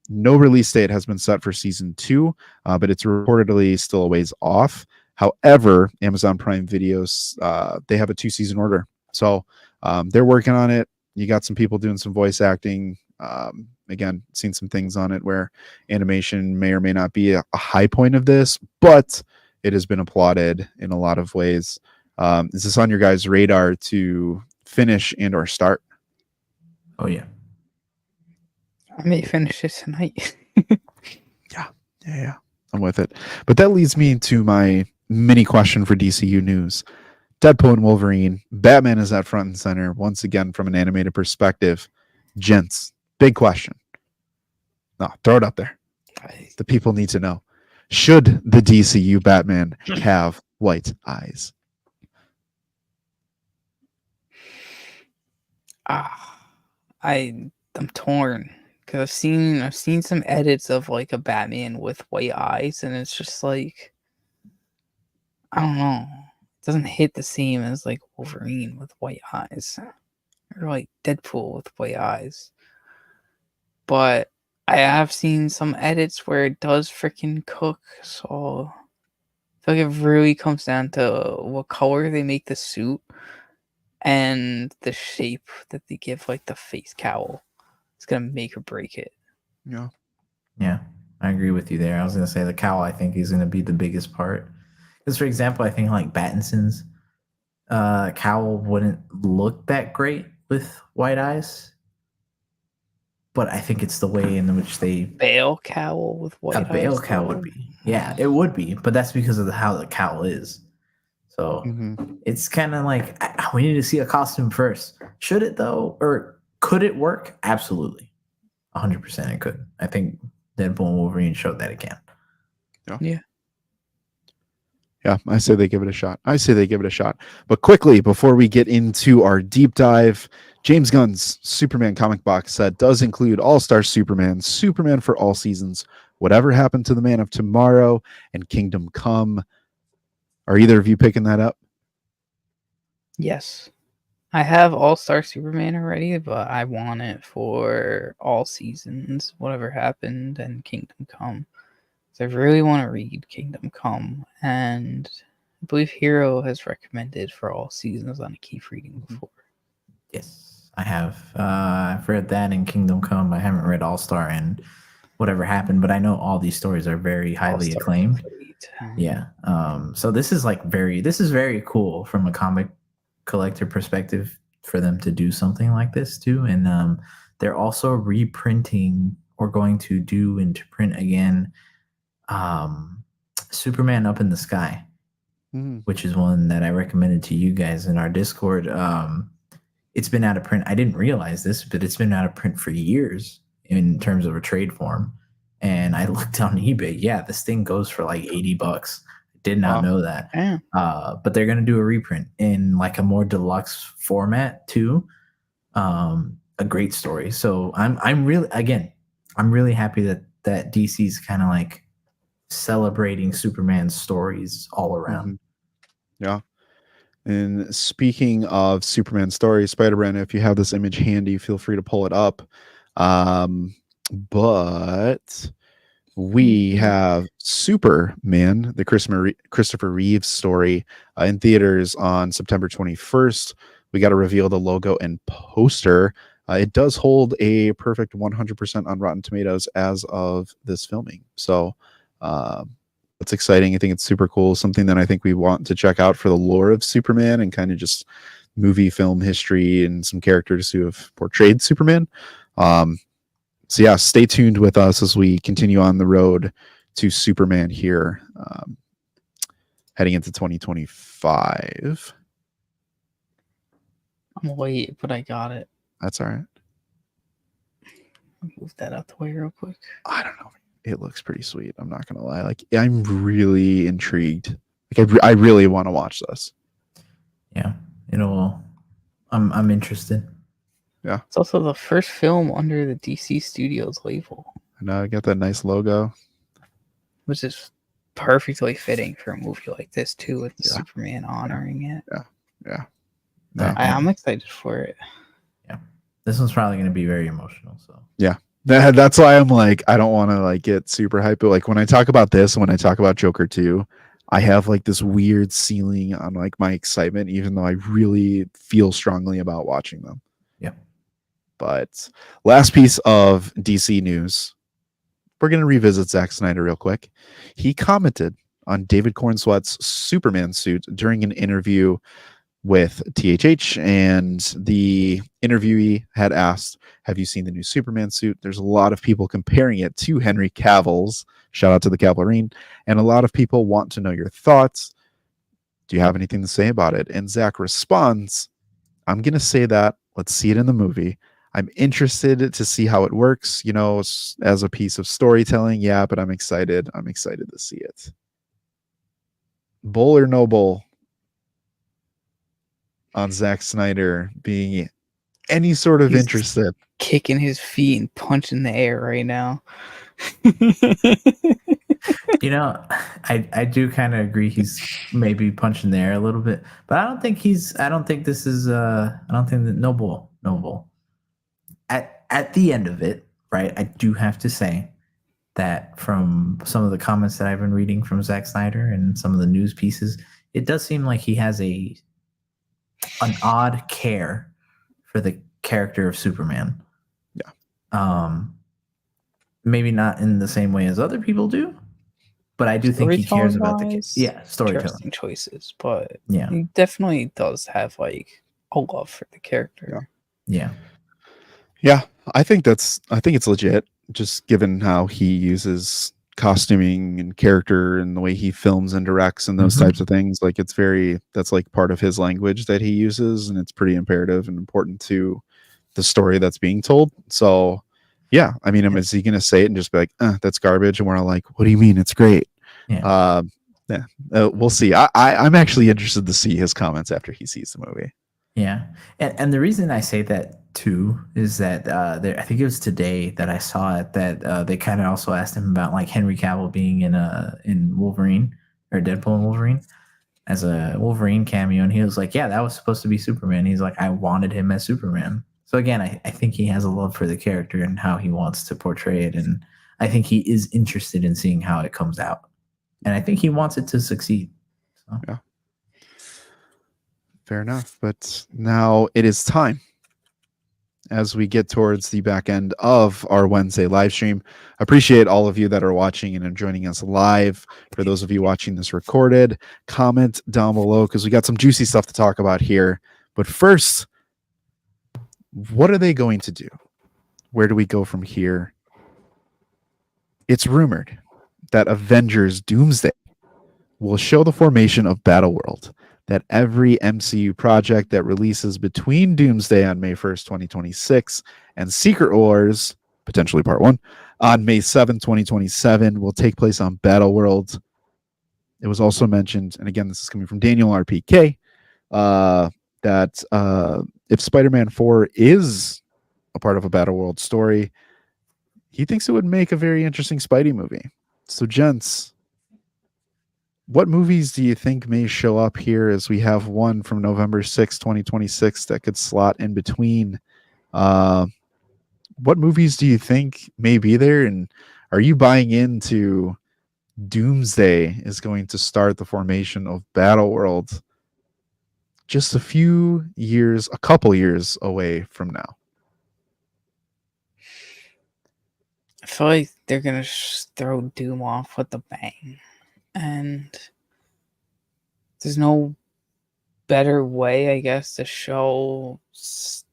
no release date has been set for season 2, but it's reportedly still a ways off. However, Amazon Prime Videos, they have a 2-season order. So they're working on it. You got some people doing some voice acting. Again, seen some things on it where animation may or may not be a high point of this, but it has been applauded in a lot of ways. Is this on your guys' radar to finish and or start? Oh, yeah. I may finish it tonight. Yeah, I'm with it. But that leads me to my mini question for DCU news. Deadpool and Wolverine, Batman is at front and center once again from an animated perspective. Gents, big question. No, throw it up there. The people need to know. Should the DCU Batman have white eyes? I'm torn because I've seen some edits of like a Batman with white eyes, and it's just like, I don't know. It doesn't hit the same as like Wolverine with white eyes, or like Deadpool with white eyes. But I have seen some edits where it does freaking cook, so I feel like it really comes down to what color they make the suit and the shape that they give like the face cowl. It's gonna make or break it. Yeah, I agree with you there. I was going to say the cowl, I think, is going to be the biggest part. Because, for example, I think like Battinson's cowl wouldn't look that great with white eyes. But I think it's the way in which they... Bale cowl with white eyes. A Bale cowl would be. Yeah, it would be. But that's because of how the cowl is. So it's kind of like, we need to see a costume first. Should it, though? Or could it work? Absolutely. 100% it could. I think Deadpool and Wolverine showed that again. Yeah. Yeah, I say they give it a shot. But quickly, before we get into our deep dive, James Gunn's Superman comic box set does include All-Star Superman, Superman for All Seasons, Whatever Happened to the Man of Tomorrow, and Kingdom Come. Are either of you picking that up? Yes. I have All-Star Superman already, but I want it for All Seasons, Whatever Happened, and Kingdom Come. So I really want to read Kingdom Come, and I believe Hero has recommended for All Seasons on a keep reading before. Yes, I have. I've read that in Kingdom Come. I haven't read All Star and Whatever Happened, but I know all these stories are very highly All-Star acclaimed. great. Yeah. So this is very cool from a comic collector perspective for them to do something like this too. And they're also reprinting or going to do into print again Superman Up in the Sky, which is one that I recommended to you guys in our Discord. It's been out of print. I didn't realize this, but it's been out of print for years in terms of a trade form. And I looked on eBay. Yeah, this thing goes for like $80. Did not know that. Yeah. But they're gonna do a reprint in like a more deluxe format too. A great story. So I'm really happy that DC's kind of like celebrating Superman's stories all around. Yeah. And speaking of Superman stories, Spider-Man, if you have this image handy, feel free to pull it up. But we have Superman, the Christopher Reeves story, in theaters on September 21st. We got to reveal the logo and poster. It does hold a perfect 100% on Rotten Tomatoes as of this filming. So that's exciting. I think it's super cool. Something that I think we want to check out for the lore of Superman and kind of just movie film history and some characters who have portrayed Superman. So yeah, stay tuned with us as we continue on the road to Superman here, heading into 2025. I'm late, but I got it. That's all right. I'll move that out the way real quick. I don't know. It looks pretty sweet. I'm not gonna lie. Like, I'm really intrigued. Like, I really want to watch this. Yeah, I'm interested. Yeah, it's also the first film under the DC Studios label. And I got that nice logo, which is perfectly fitting for a movie like this too, with Superman honoring it. Yeah. I'm excited for it. Yeah, this one's probably going to be very emotional. So yeah. That's why I'm like, I don't want to like get super hyped, but like when I talk about this and when I talk about Joker 2, I have like this weird ceiling on like my excitement, even though I really feel strongly about watching them. Yeah. But last piece of DC news, we're going to revisit Zack Snyder real quick. He commented on David Cornsweet's Superman suit during an interview with THH, and the interviewee had asked, have you seen the new Superman suit? There's a lot of people comparing it to Henry Cavill's. Shout out to the Cavalrine. And a lot of people want to know your thoughts. Do you have anything to say about it? And Zach responds, I'm going to say that. Let's see it in the movie. I'm interested to see how it works, as a piece of storytelling. Yeah, but I'm excited. I'm excited to see it. Bull or no bull on Zack Snyder being any sort of interested? Kicking his feet and punching the air right now. I do kind of agree. He's maybe punching the air a little bit, but I don't think this is I don't think that no bull. At the end of it, right? I do have to say that from some of the comments that I've been reading from Zack Snyder and some of the news pieces, it does seem like he has an odd care for the character of Superman. Yeah. Maybe not in the same way as other people do, but I do think he cares about storytelling. Interesting choices, but yeah, he definitely does have like a love for the character. Yeah. I think it's legit, just given how he uses costuming and character and the way he films and directs and those types of things. Like that's like part of his language that he uses, and it's pretty imperative and important to the story that's being told. So yeah, I mean, is he gonna say it and just be like, that's garbage? And we're all like, what do you mean? It's great. Yeah. We'll see. I'm actually interested to see his comments after he sees the movie. Yeah, and the reason I say that too is that I think it was today that I saw it that they kind of also asked him about like Henry Cavill being in Wolverine or Deadpool and Wolverine as a Wolverine cameo, and he was like, "Yeah, that was supposed to be Superman." He's like, "I wanted him as Superman." So again, I think he has a love for the character and how he wants to portray it, and I think he is interested in seeing how it comes out, and I think he wants it to succeed. So. Yeah. Fair enough. But now it is time as we get towards the back end of our Wednesday live stream. Appreciate all of you that are watching and are joining us live. For those of you watching this recorded, comment down below because we got some juicy stuff to talk about here. But first, what are they going to do? Where do we go from here? It's rumored that Avengers Doomsday will show the formation of Battleworld, that every MCU project that releases between Doomsday on May 1st, 2026, and Secret Wars, potentially part 1, on May 7th, 2027, will take place on Battleworld. It was also mentioned, and again, this is coming from Daniel RPK, that if Spider-Man 4 is a part of a Battleworld story, he thinks it would make a very interesting Spidey movie. So, gents, what movies do you think may show up here as we have one from November 6, 2026 that could slot in between? What movies do you think may be there? And are you buying into Doomsday is going to start the formation of Battleworld just a couple years away from now? I feel like they're going to throw Doom off with a bang. And there's no better way, I guess, to show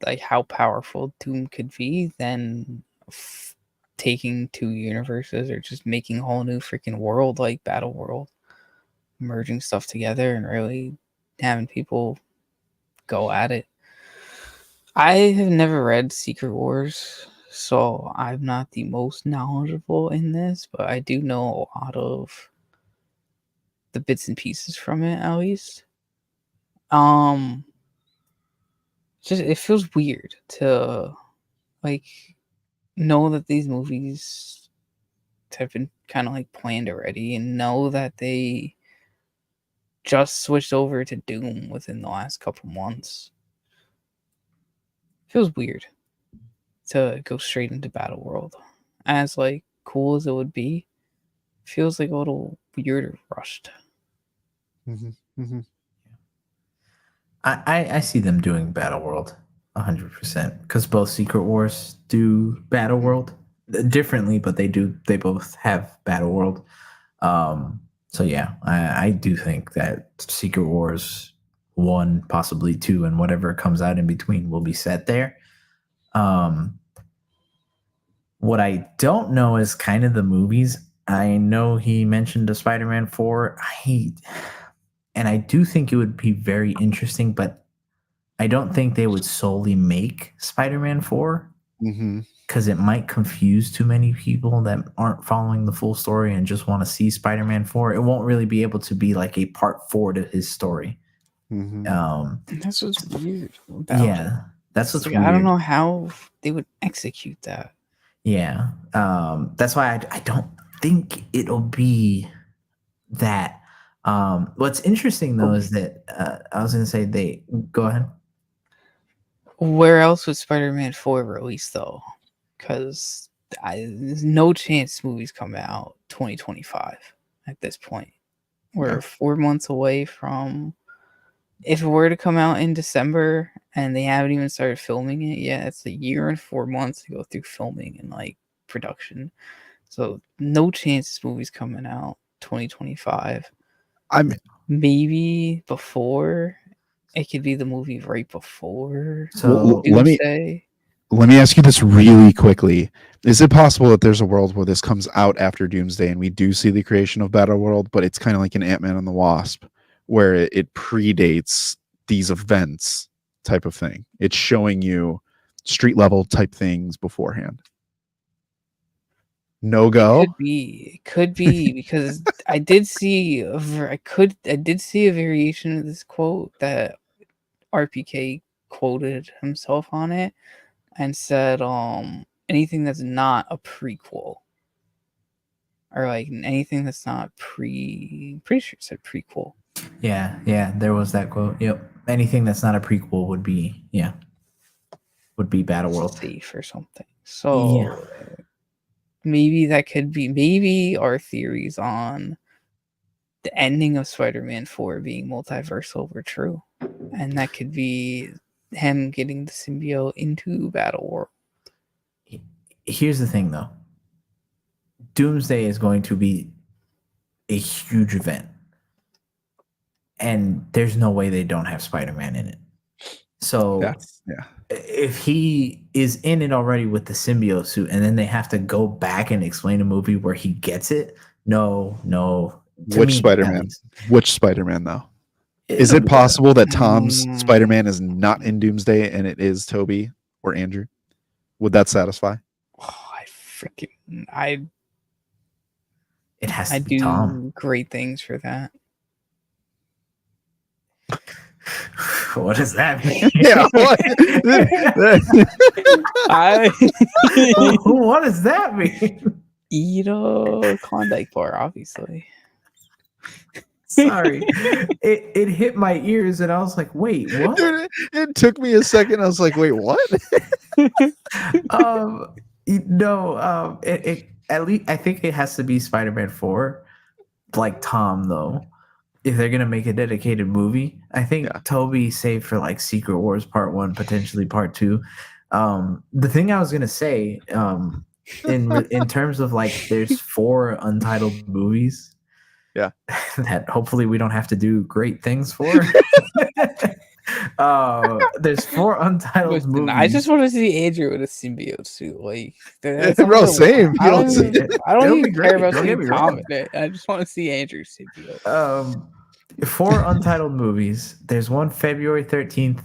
like how powerful Doom could be than taking two universes or just making a whole new freaking world like Battleworld, merging stuff together and really having people go at it. I have never read Secret Wars, so I'm not the most knowledgeable in this, but I do know a lot of the bits and pieces from it, at least. Just it feels weird to like know that these movies have been kind of like planned already and know that they just switched over to Doom within the last couple months. Feels weird to go straight into Battleworld. As like cool as it would be, feels like a little weird or rushed. I see them doing Battleworld 100% because both Secret Wars do Battleworld differently, but they both have Battleworld. So yeah, I do think that Secret Wars 1, possibly 2, and whatever comes out in between will be set there. What I don't know is kind of the movies. I know he mentioned a Spider-Man 4. And I do think it would be very interesting, but I don't think they would solely make Spider-Man 4 because it might confuse too many people that aren't following the full story and just want to see Spider-Man 4. It won't really be able to be like a part 4 to his story. That's what's weird about it. That's what's like, weird. I don't know how they would execute that. Yeah. That's why I don't think it'll be that. What's interesting though is that I was going to say they go ahead. Where else would Spider-Man 4 release though? Because there's no chance movies come out 2025 at this point. We're 4 months away from. If it were to come out in December and they haven't even started filming it yet, it's a year and 4 months to go through filming and like production. So no chance this movie's coming out 2025. Maybe before. It could be the movie right before. So let me ask you this really quickly. Is it possible that there's a world where this comes out after Doomsday and we do see the creation of Battleworld, but it's kind of like an Ant-Man and the Wasp, where it predates these events type of thing? It's showing you street level type things beforehand. no go. It could be because I did see a variation of this quote that RPK quoted himself on it and said, anything that's not a prequel or like anything that's not pretty sure it said prequel. Yeah, there was that quote. Yep. Anything that's not a prequel would be Battleworld. Safe or something. So maybe that could be maybe our theories on the ending of Spider-Man 4 being multiversal were true. And that could be him getting the symbiote into Battleworld. Here's the thing though. Doomsday is going to be a huge event. And there's no way they don't have Spider-Man in it. So if he is in it already with the symbiote suit and then they have to go back and explain a movie where he gets it, no. Which Spider-Man? Which Spider-Man though? Is it possible that Tom's Spider-Man is not in Doomsday and it is Toby or Andrew? Would that satisfy? Oh, it has to I be do Tom. Great things for that. What does that mean? Yeah. What does that mean? Eat a Klondike bar, obviously. Sorry. It hit my ears and I was like, wait, what? Dude, it took me a second. I was like, wait, what? At least I think it has to be Spider-Man 4, like Tom though. If they're gonna make a dedicated movie, I think Toby saved for like Secret Wars Part 1, potentially Part 2. The thing I was gonna say, in terms of like, there's 4 untitled movies, that hopefully we don't have to do great things for. There's 4 untitled movies. I just want to see Andrew with a symbiote suit. Like, bro, same. I don't even care about seeing Tom in it. I just want to see Andrew's symbiote. 4 untitled movies. There's one February 13th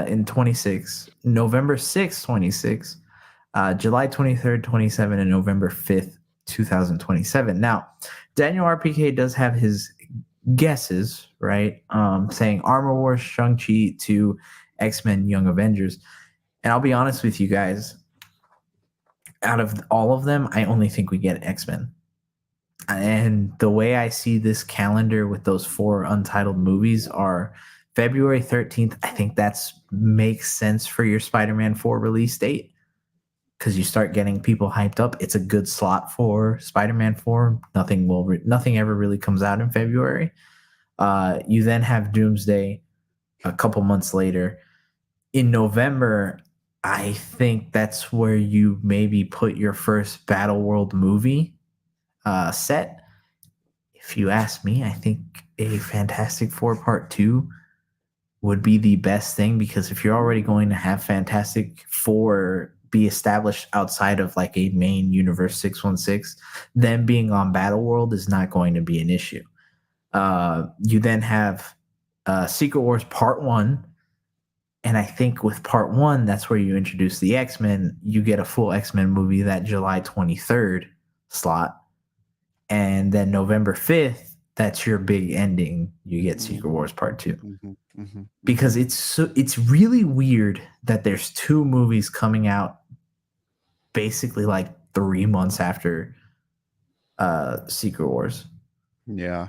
in 26, November 6th, 26, July 23rd, 27, and November 5th, 2027. Now, Daniel RPK does have his guesses, right? Saying Armor Wars, Shang-Chi to X-Men Young Avengers. And I'll be honest with you guys, out of all of them, I only think we get X-Men. And the way I see this calendar with those 4 untitled movies are February 13th. I think that's makes sense for your Spider-Man 4 release date because you start getting people hyped up. It's a good slot for Spider-Man 4. Nothing ever really comes out in February. You then have Doomsday a couple months later. In November, I think that's where you maybe put your first Battleworld movie set. If you ask me, I think a Fantastic Four Part 2 would be the best thing, because if you're already going to have Fantastic Four be established outside of like a main Universe 616, then being on Battleworld is not going to be an issue. You then have Secret Wars Part 1, and I think with Part 1, that's where you introduce the X-Men. You get a full X-Men movie that July 23rd slot. And then November 5th, that's your big ending. You get Secret Wars Part 2. Because it's really weird that there's 2 movies coming out basically like 3 months after Secret Wars. Yeah.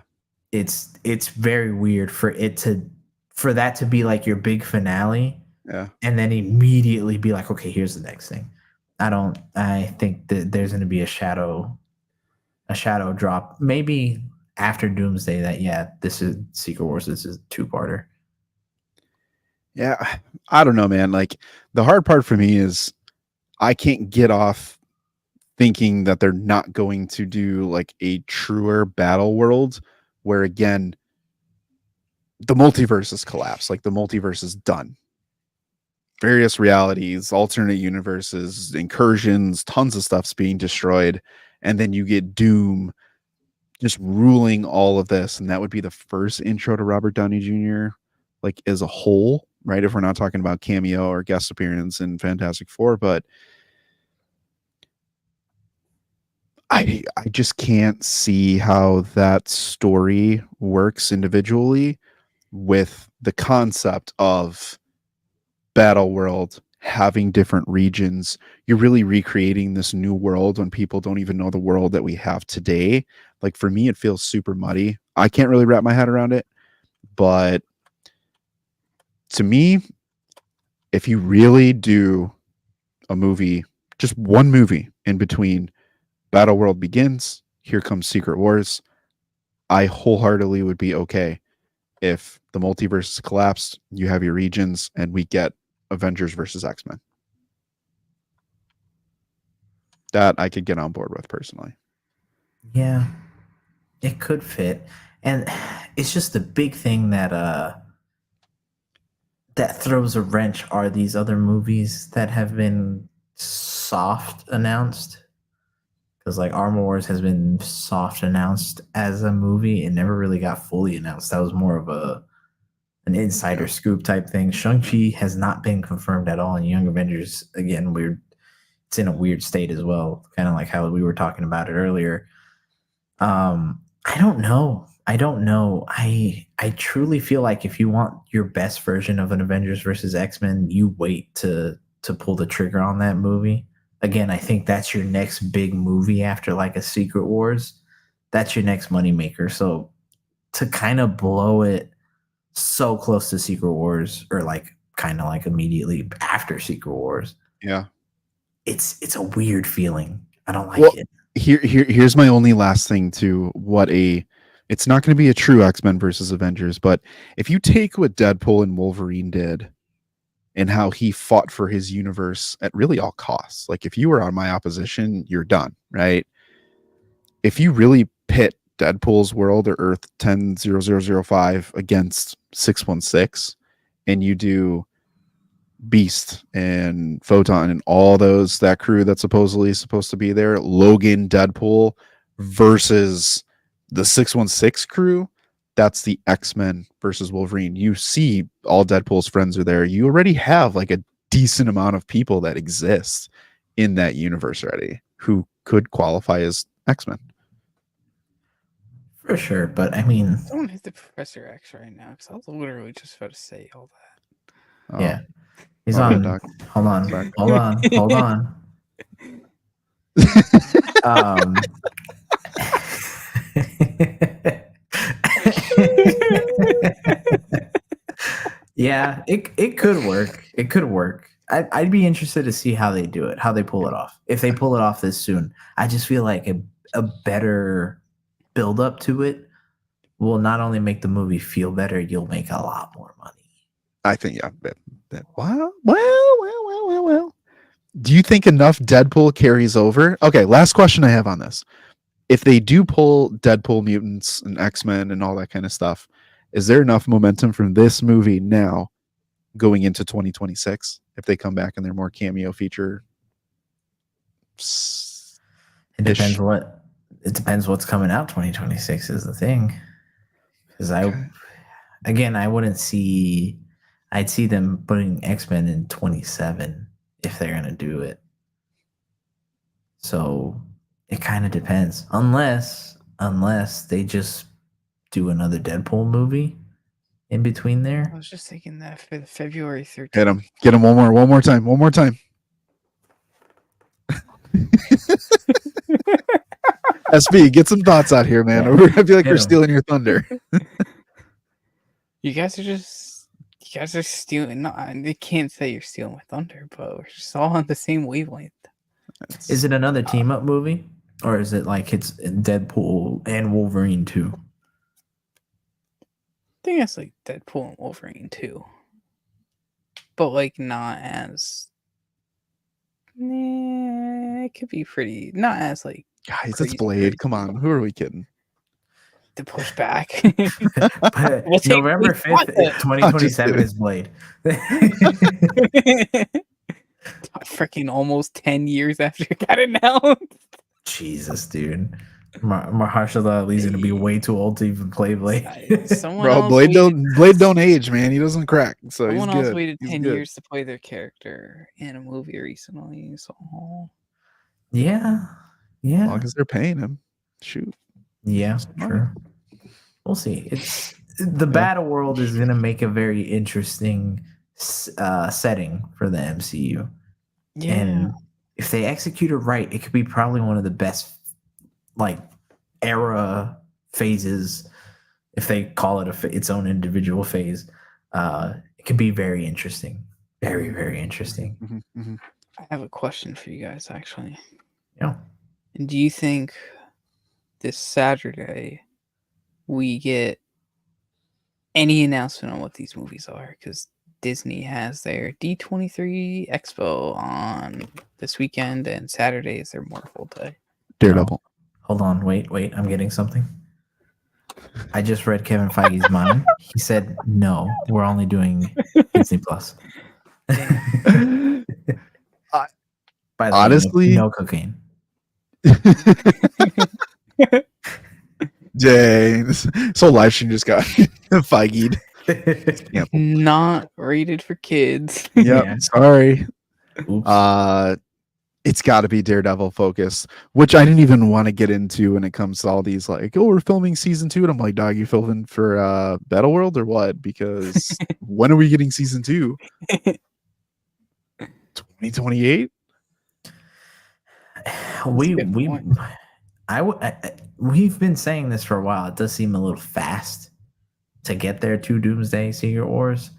It's very weird for that to be like your big finale. Yeah. And then immediately be like, okay, here's the next thing. I think that there's going to be a shadow drop maybe after Doomsday that this is Secret Wars, this is a 2-parter. Yeah, I don't know, man. Like, the hard part for me is I can't get off thinking that they're not going to do like a truer battle world where, again, the multiverse is collapsed. Like, the multiverse is done. Various realities, alternate universes, incursions, tons of stuff's being destroyed. And then you get Doom just ruling all of this. And that would be the first intro to Robert Downey Jr., like, as a whole, right? If we're not talking about cameo or guest appearance in Fantastic Four. But I just can't see how that story works individually with the concept of Battle World having different regions. You're really recreating this new world when people don't even know the world that we have today. Like for me, it feels super muddy. I can't really wrap my head around it, but to me, if you really do a movie, just one movie in between Battle World Begins, Here Comes Secret Wars, I wholeheartedly would be okay if the multiverse is collapsed, you have your regions, and we get Avengers versus X-Men. That I could get on board with personally. Yeah, it could fit. And it's just the big thing that that throws a wrench are these other movies that have been soft announced. Because like Armor Wars has been soft announced as a movie. It never really got fully announced. That was more of an insider scoop type thing. Shang-Chi has not been confirmed at all. And Young Avengers, again, it's in a weird state as well. Kind of like how we were talking about it earlier. I don't know. I truly feel like if you want your best version of an Avengers versus X-Men, you wait to pull the trigger on that movie. Again, I think that's your next big movie after like a Secret Wars. That's your next moneymaker. So to kind of blow it so close to Secret Wars, or like kind of like immediately after Secret Wars, Yeah. It's a weird feeling. I don't like it. Here's my only last thing to it's not going to be a true X-Men versus Avengers, but if you take what Deadpool and Wolverine did and how he fought for his universe at really all costs, like if you were on my opposition, you're done, right? If you really pit Deadpool's world or Earth 10-0005 against 616 and you do Beast and Photon and all that crew that's supposedly supposed to be there, Logan, Deadpool versus the 616 crew, that's the X-Men versus Wolverine. You see all Deadpool's friends are there. You already have like a decent amount of people that exist in that universe already who could qualify as X-Men. For sure, but I mean, Don't hit the Professor X right now, because I was literally just about to say all that. yeah. He's Oh, on. Doc. Hold on. Sorry. Hold on. Yeah, it could work. It could work. I'd be interested to see how they do it, how they pull it off. If they pull it off this soon, I just feel like a better build up to it will not only make the movie feel better, you'll make a lot more money. I think, yeah. Well. Do you think enough Deadpool carries over? Okay, last question I have on this. If they do pull Deadpool mutants and X-Men and all that kind of stuff, is there enough momentum from this movie now going into 2026 if they come back and they're more cameo feature? It depends what's coming out 2026 is the thing. Because I'd see them putting X-Men in 27 if they're gonna do it. So it kind of depends. Unless they just do another Deadpool movie in between there. I was just thinking that for the February 13th. Get him one more time. SB, get some thoughts out here, man. Yeah. I feel like we're stealing your thunder. You guys are stealing. No, they can't say you're stealing my thunder, but we're just all on the same wavelength. Is it another team up movie, or is it like it's Deadpool and Wolverine 2? I think it's like Deadpool and Wolverine 2, but like not as. It could be pretty. Not as like. Guys, it's Blade. Come on, who are we kidding? To push back. But November 5th, 2027 is Blade. Freaking almost 10 years after it got announced. Jesus, dude. Mahershala Ali's gonna be way too old to even play Blade. Bro, Blade don't age, man. He doesn't crack. So someone he's good. else waited 10 good. years to play their character in a movie recently. So Yeah. Yeah. As long as they're paying him. Shoot. Yeah, Some money. sure. We'll see. It's the Battle World is going to make a very interesting setting for the MCU. Yeah. And if they execute it right, it could be probably one of the best like era phases. If they call it its own individual phase, it could be very interesting. Very, very interesting. I have a question for you guys, actually. Yeah. Do you think this Saturday we get any announcement on what these movies are? Because Disney has their D23 Expo on this weekend, and Saturday is their Marvel Day. Daredevil. Hold on. Wait. I'm getting something. I just read Kevin Feige's mind. He said, no, we're only doing Disney Plus. By the honestly, way, no cocaine. Dang. So live stream just got Feige'd. Yep. Not rated for kids. Yep. Yeah. Sorry. Oops. It's got to be Daredevil focus, which I didn't even want to get into when it comes to all these like, oh, we're filming season 2, and I'm like, dog, you filming for BattleWorld or what? Because when are we getting season 2? 2028. We've been saying this for a while. It does seem a little fast to get there to Doomsday Secret Wars.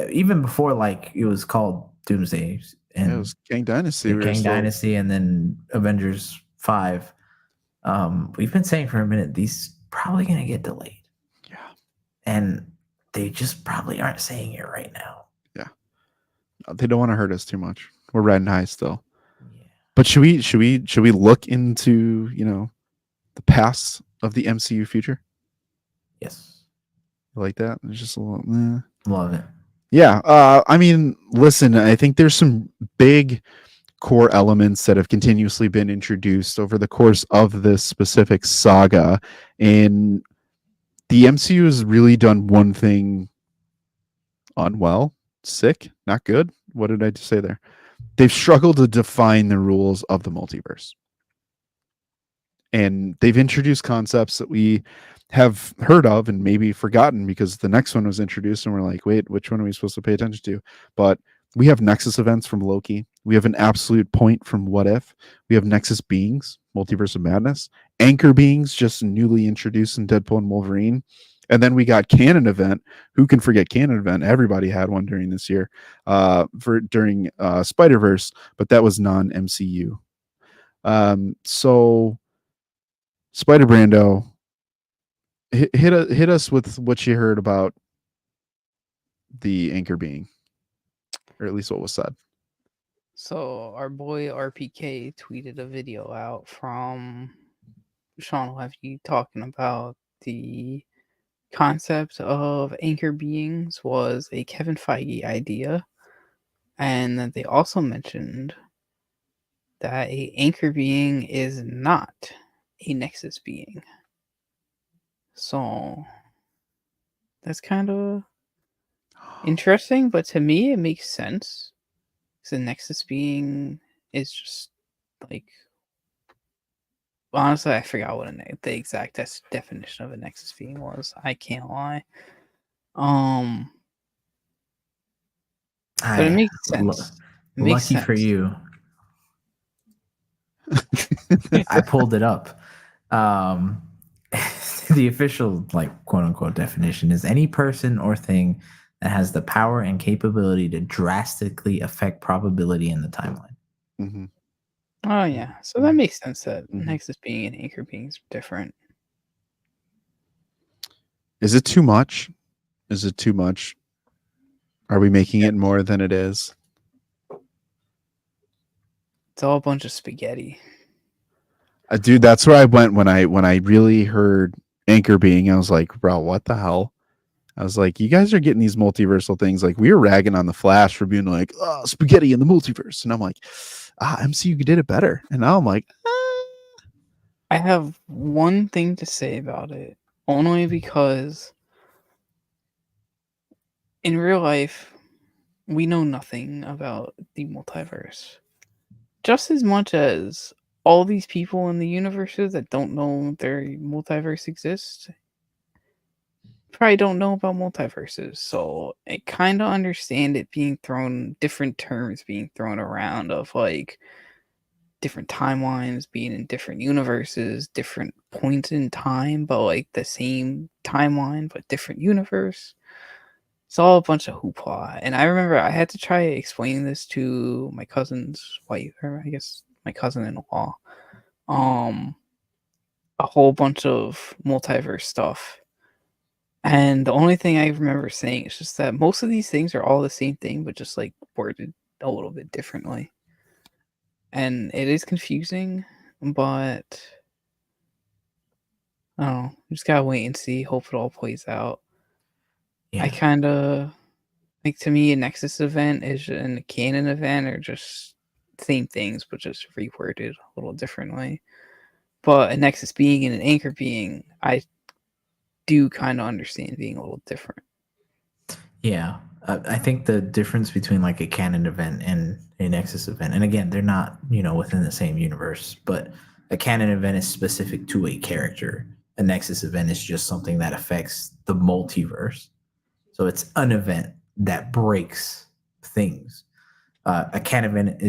Even before like it was called Doomsday and it was Kang Dynasty. Kang Dynasty and then Avengers 5. We've been saying for a minute these probably gonna get delayed. Yeah. And they just probably aren't saying it right now. Yeah. They don't want to hurt us too much. We're riding high still. But should we look into, the past of the MCU future? Yes. You like that? It's just a little Love it. Yeah. I mean, listen, I think there's some big core elements that have continuously been introduced over the course of this specific saga. And the MCU has really done one thing unwell, sick, not good. What did I just say there? They've struggled to define the rules of the multiverse. And they've introduced concepts that we have heard of and maybe forgotten because the next one was introduced and we're like, wait, which one are we supposed to pay attention to? But we have Nexus events from Loki. We have an absolute point from What If. We have Nexus beings, Multiverse of Madness. Anchor beings, just newly introduced in Deadpool and Wolverine. And then we got Canon event. Who can forget Canon event? Everybody had one during this year, during Spider-Verse, but that was non-MCU. So Spider Brando, hit us with what you heard about the Anchor being, or at least what was said. So our boy RPK tweeted a video out from Sean Levy talking about the concept of anchor beings was a Kevin Feige idea, and that they also mentioned that a anchor being is not a Nexus being. So that's kind of interesting, but to me it makes sense. The Nexus being is just like, honestly, I forgot what the exact definition of a Nexus being was. I can't lie. But it makes sense. Lucky for you. I pulled it up. The official, like, quote unquote definition is any person or thing that has the power and capability to drastically affect probability in the timeline. Mm-hmm. Oh, yeah. So that makes sense that Nexus being and Anchor being is different. Is it too much? Is it too much? Are we making it more than it is? It's all a bunch of spaghetti. Dude, that's where I went when I really heard Anchor being. I was like, bro, what the hell? I was like, you guys are getting these multiversal things. Like, we were ragging on the Flash for being like, oh, spaghetti in the multiverse. And I'm like, MCU did it better. And now I'm like, I have one thing to say about it, only because in real life, we know nothing about the multiverse. Just as much as all these people in the universes that don't know their multiverse exists probably don't know about multiverses. So I kind of understand it being thrown, different terms being thrown around of like different timelines being in different universes, different points in time, but like the same timeline, but different universe. It's all a bunch of hoopla. And I remember I had to try explaining this to my cousin's wife, or I guess my cousin-in-law. A whole bunch of multiverse stuff. And the only thing I remember saying is just that most of these things are all the same thing, but just like worded a little bit differently. And it is confusing, but I don't know. Just gotta wait and see. Hope it all plays out. I Yeah. kind of like, to me, a Nexus event is and a canon event are just same things, but just reworded a little differently. But a Nexus being and an anchor being, I do kind of understand being a little different. Yeah. I think the difference between like a canon event and a Nexus event, and again, they're not, within the same universe, but a canon event is specific to a character. A Nexus event is just something that affects the multiverse. So it's an event that breaks things. A canon event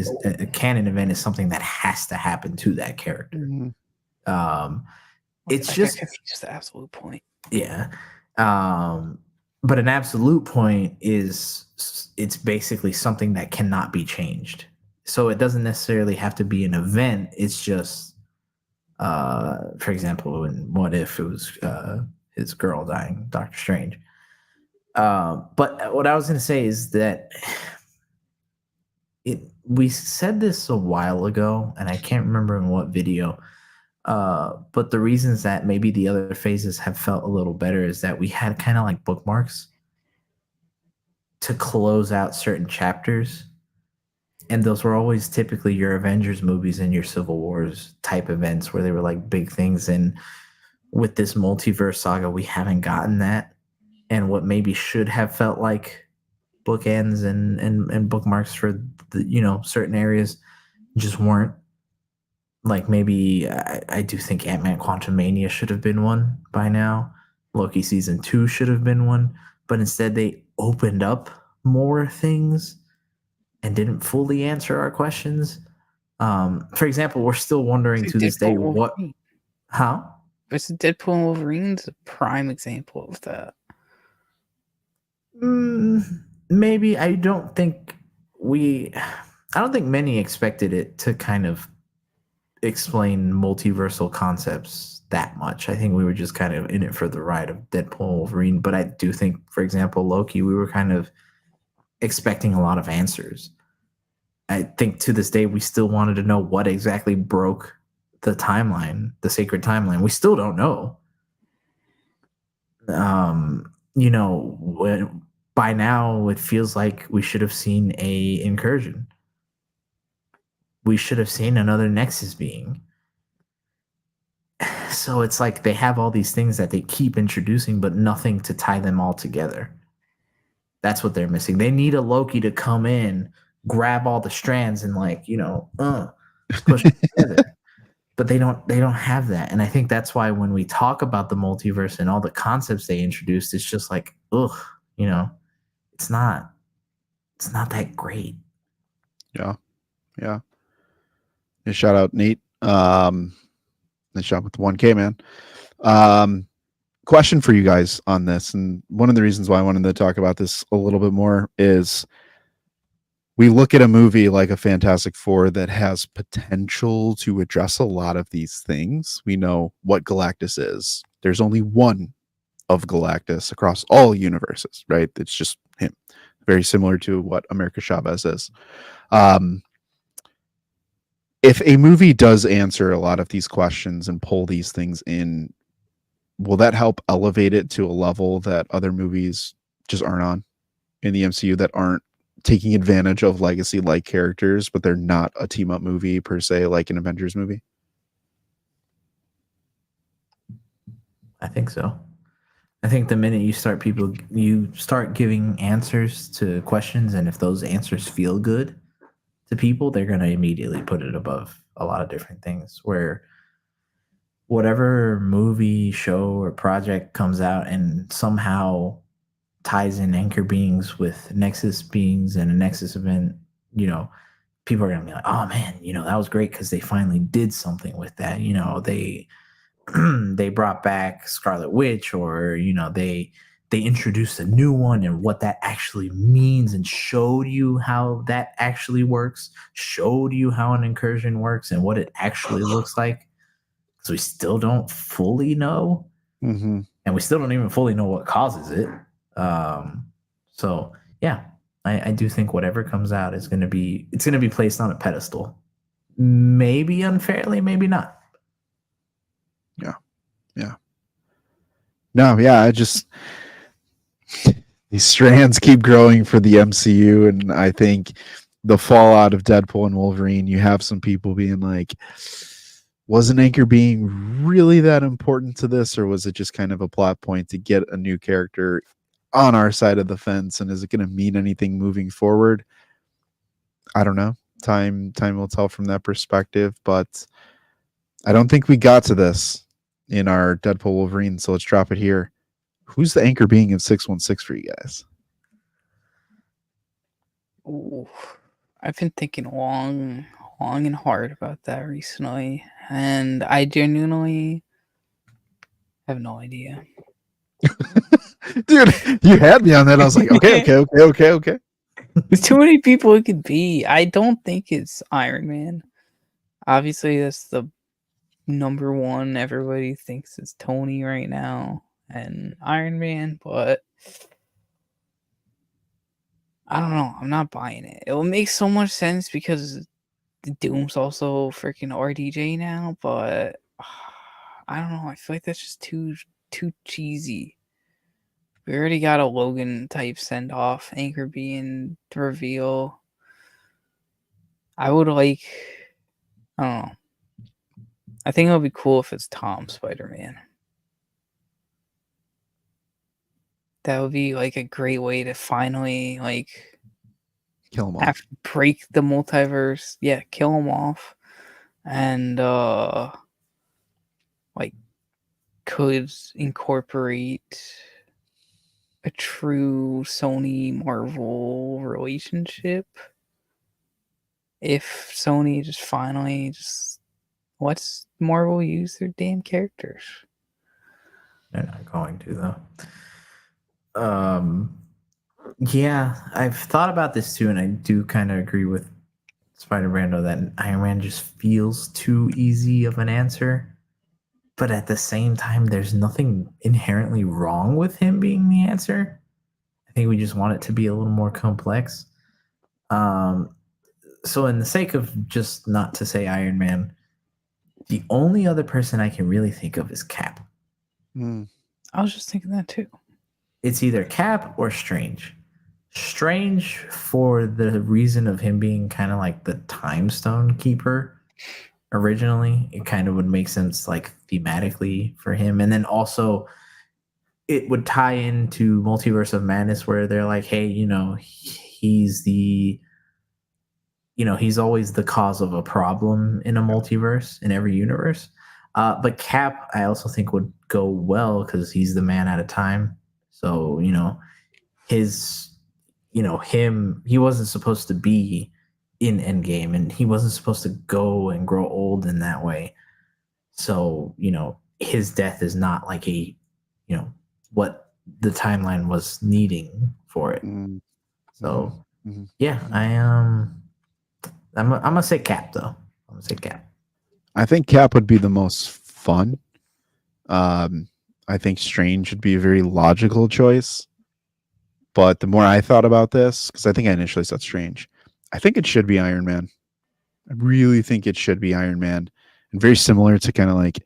is something that has to happen to that character. Mhm. It's I just confused the absolute point. Yeah. But an absolute point it's basically something that cannot be changed. So it doesn't necessarily have to be an event. It's just, for example, in What If, it was his girl dying, Doctor Strange. But what I was going to say is that we said this a while ago, and I can't remember in what video. But the reasons that maybe the other phases have felt a little better is that we had kind of like bookmarks to close out certain chapters. And those were always typically your Avengers movies and your Civil Wars type events where they were like big things. And with this multiverse saga, we haven't gotten that. And what maybe should have felt like bookends and bookmarks for the, certain areas just weren't. Like maybe I do think Ant-Man Quantumania should have been one by now. Loki season 2 should have been one, but instead they opened up more things and didn't fully answer our questions. For example, we're still wondering to this day what. How? Versus Deadpool and Wolverine's a prime example of that. Maybe I don't think many expected it to kind of explain multiversal concepts that much. I think we were just kind of in it for the ride of Deadpool and Wolverine. But I do think, for example, Loki, we were kind of expecting a lot of answers. I think to this day, we still wanted to know what exactly broke the timeline, the sacred timeline. We still don't know. By now it feels like we should have seen a incursion. We should have seen another Nexus being. So it's like they have all these things that they keep introducing, but nothing to tie them all together. That's what they're missing. They need a Loki to come in, grab all the strands, and push them together. But they don't have that. And I think that's why when we talk about the multiverse and all the concepts they introduced, it's just like, it's not that great. Yeah. Shout out Nate. Nice job with the 1K, man. Question for you guys on this, and one of the reasons why I wanted to talk about this a little bit more is we look at a movie like a Fantastic Four that has potential to address a lot of these things. We know what Galactus is. There's only one of Galactus across all universes, right? It's just him. Very similar to what America Chavez is. If a movie does answer a lot of these questions and pull these things in, will that help elevate it to a level that other movies just aren't on in the MCU, that aren't taking advantage of legacy like characters, but they're not a team up movie per se, like an Avengers movie? I think so. I think the minute you start giving answers to questions, and if those answers feel good to people, they're going to immediately put it above a lot of different things where whatever movie, show, or project comes out and somehow ties in anchor beings with Nexus beings and a Nexus event, people are gonna be like, oh man, that was great because they finally did something with that. They they brought back Scarlet Witch, or they introduced a new one and what that actually means and showed you how that actually works, showed you how an incursion works and what it actually looks like. So we still don't fully know, Mm-hmm. and we still don't even fully know what causes it. So yeah, I do think whatever comes out is going to be placed on a pedestal. Maybe unfairly, maybe not. Yeah. No, yeah, I just these strands keep growing for the MCU, and I think the fallout of Deadpool and Wolverine, you have some people being like, was an anchor being really that important to this, or was it just kind of a plot point to get a new character on our side of the fence, and is it going to mean anything moving forward? I don't know. Time will tell from that perspective, but I don't think we got to this in our Deadpool Wolverine, so let's drop it here. Who's the anchor being of 616 for you guys? Ooh, I've been thinking long and hard about that recently, and I genuinely have no idea. Dude, you had me on that. I was like, okay. There's too many people it could be. I don't think it's Iron Man. Obviously, that's the number one. Everybody thinks it's Tony right now and Iron Man, but I don't know. I'm not buying it. It will make so much sense because Doom's also freaking RDJ now, but I don't know. I feel like that's just too cheesy. We already got a Logan type send off, anchor being reveal. I would like, I don't know. I think it would be cool if it's Tom Spider-Man. That would be like a great way to finally like Kill him off. have to break the multiverse. Yeah, kill him off. And like could incorporate a true Sony Marvel relationship. If Sony just finally lets Marvel use their damn characters. They're not going to though. Yeah, I've thought about this too, and I do kind of agree with Spider-Man that Iron Man just feels too easy of an answer. But at the same time, there's nothing inherently wrong with him being the answer. I think we just want it to be a little more complex. So in the sake of just not to say Iron Man, the only other person I can really think of is Cap. I was just thinking that too. It's either Cap or Strange. Strange for the reason of him being kind of like the time stone keeper originally. It kind of would make sense like thematically for him. And then also it would tie into Multiverse of Madness where they're like, hey, he's the he's always the cause of a problem in a multiverse in every universe. But Cap, I also think would go well because he's the man out of time. So, he wasn't supposed to be in Endgame, and he wasn't supposed to go and grow old in that way. So, his death is not like what the timeline was needing for it. So, yeah, I'm gonna say Cap though. I'm gonna say Cap. I think Cap would be the most fun. I think Strange would be a very logical choice. But the more I thought about this, because I think I initially said Strange, I think it should be Iron Man. I really think it should be Iron Man. And very similar to kind of like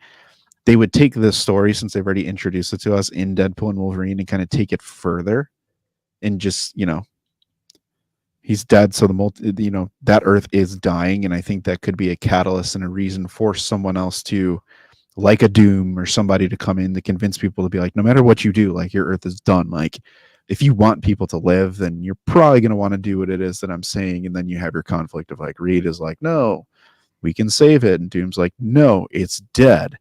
they would take this story since they've already introduced it to us in Deadpool and Wolverine and kind of take it further and just, he's dead. So that Earth is dying. And I think that could be a catalyst and a reason for someone else to, like a Doom or somebody, to come in to convince people to be like, no matter what you do, like your Earth is done. Like if you want people to live, then you're probably going to want to do what it is that I'm saying. And then you have your conflict of like, Reed is like, no, we can save it. And Doom's like, no, it's dead.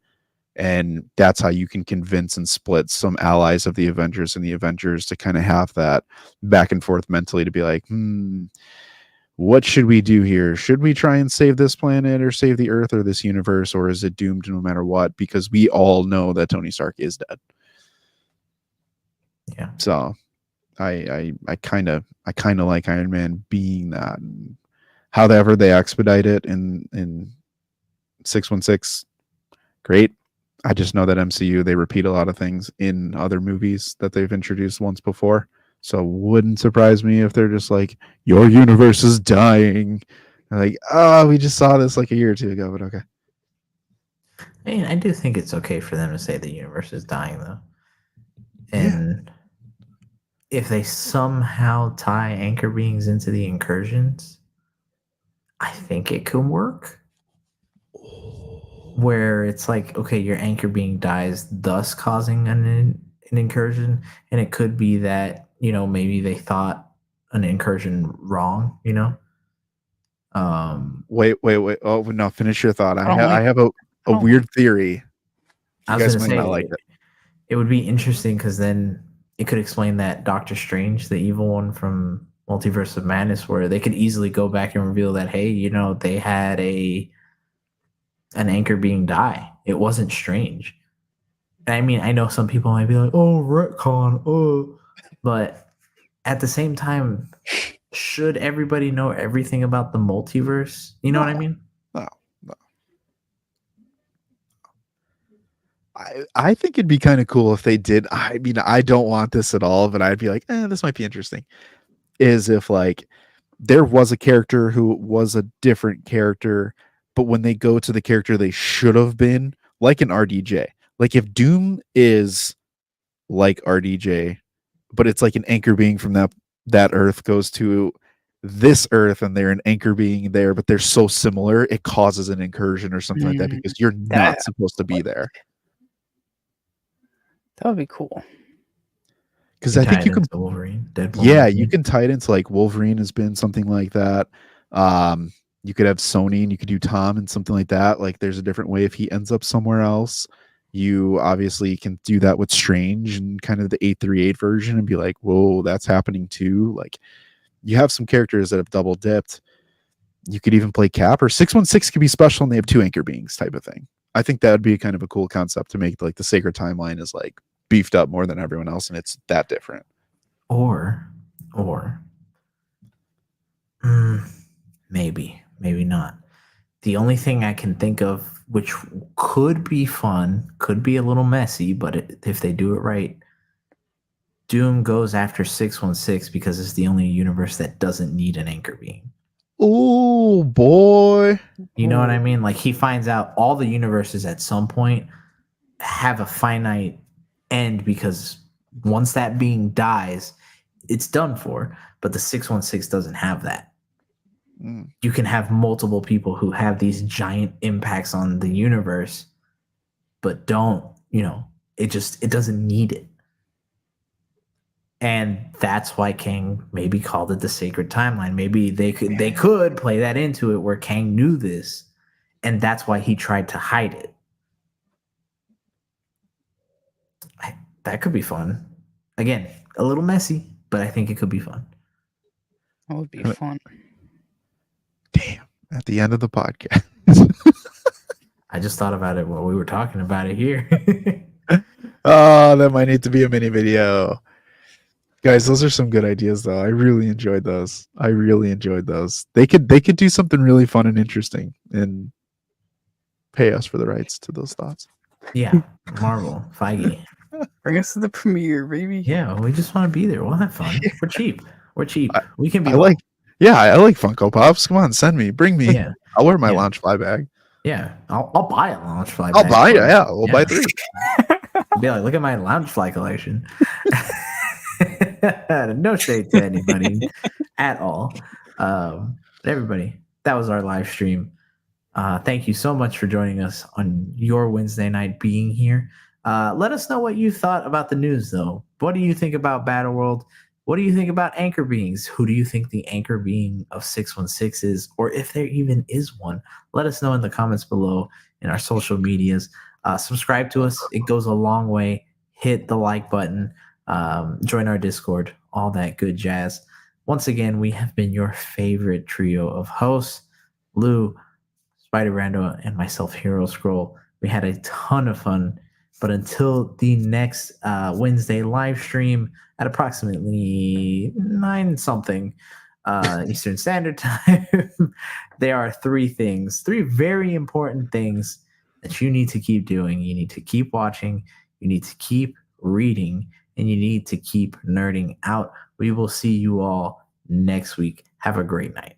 And that's how you can convince and split some allies of the Avengers and the Avengers to kind of have that back and forth mentally to be like, what should we do here? Should we try and save this planet or save the Earth or this universe, or is it doomed no matter what? Because we all know that Tony Stark is dead. Yeah. So I kind of like Iron Man being that. And however they expedite it in 616, great. I just know that MCU, they repeat a lot of things in other movies that they've introduced once before. So wouldn't surprise me if they're just like, your universe is dying. Like, we just saw this like a year or two ago, but okay. I mean, I do think it's okay for them to say the universe is dying, though. And if they somehow tie anchor beings into the incursions, I think it could work. Where it's like, okay, your anchor being dies, thus causing an incursion, and it could be that, you know, maybe they thought an incursion wrong, you know. Wait. Oh no, finish your thought. I have a weird theory. I was going to say, like it would be interesting because then it could explain that Doctor Strange, the evil one from Multiverse of Madness, where they could easily go back and reveal that, hey, you know, they had an anchor being die. It wasn't Strange. And I mean, I know some people might be like, oh, retcon, but at the same time, should everybody know everything about the multiverse? You know what I mean? No. I think it'd be kind of cool if they did. I mean, I don't want this at all, but I'd be like, this might be interesting. Is if like there was a character who was a different character, but when they go to the character they should have been, like an RDJ. Like if Doom is like RDJ, but it's like an anchor being from that Earth goes to this Earth and they're an anchor being there, but they're so similar, it causes an incursion or something like that because you're not supposed to be there. That would be cool. Because I think you can Wolverine, Deadpool. Yeah, you can tie it into like Wolverine has been something like that. You could have Sony and you could do Tom and something like that. Like there's a different way if he ends up somewhere else. You obviously can do that with Strange and kind of the 838 version and be like, whoa, that's happening too. Like you have some characters that have double dipped. You could even play Cap, or 616 could be special and they have two anchor beings type of thing. I think that would be kind of a cool concept to make like the Sacred Timeline is like beefed up more than everyone else and it's that different. Or maybe not. The only thing I can think of which could be fun, could be a little messy, but if they do it right, Doom goes after 616 because it's the only universe that doesn't need an anchor being. Oh boy. You know what I mean? Like he finds out all the universes at some point have a finite end because once that being dies, it's done for. But the 616 doesn't have that. You can have multiple people who have these giant impacts on the universe, but don't, you know, it doesn't need it. And that's why Kang maybe called it the Sacred Timeline. Maybe they could play that into it where Kang knew this, and that's why he tried to hide it. That could be fun. Again, a little messy, but I think it could be fun. That would be fun. Damn, at the end of the podcast. I just thought about it while we were talking about it here. Oh, that might need to be a mini video. Guys, those are some good ideas though. I really enjoyed those. They could do something really fun and interesting and pay us for the rights to those thoughts. Yeah, Marvel, Feige. Bring us to the premiere, baby. Yeah, we just want to be there. We'll have fun. We're cheap. We can be. I like Funko Pops. Come on, send me. Bring me. Yeah. I'll wear my launch fly bag. Yeah, I'll buy a lounge fly. I'll buy it. Yeah, we'll buy 3. Be like, look at my lounge fly collection. No shade to anybody at all. Everybody, that was our live stream. Thank you so much for joining us on your Wednesday night being here. Let us know what you thought about the news, though. What do you think about Battleworld? What do you think about anchor beings? Who do you think the anchor being of 616 is, or if there even is one? Let us know in the comments below in our social medias. Subscribe to us. It goes a long way. Hit the like button. Join our Discord. All that good jazz. Once again, we have been your favorite trio of hosts, Lou, Spider Brando, and myself, Hero Scroll. We had a ton of fun. But until the next Wednesday live stream at approximately 9 something Eastern Standard Time, there are three very important things that you need to keep doing. You need to keep watching, you need to keep reading, and you need to keep nerding out. We will see you all next week. Have a great night.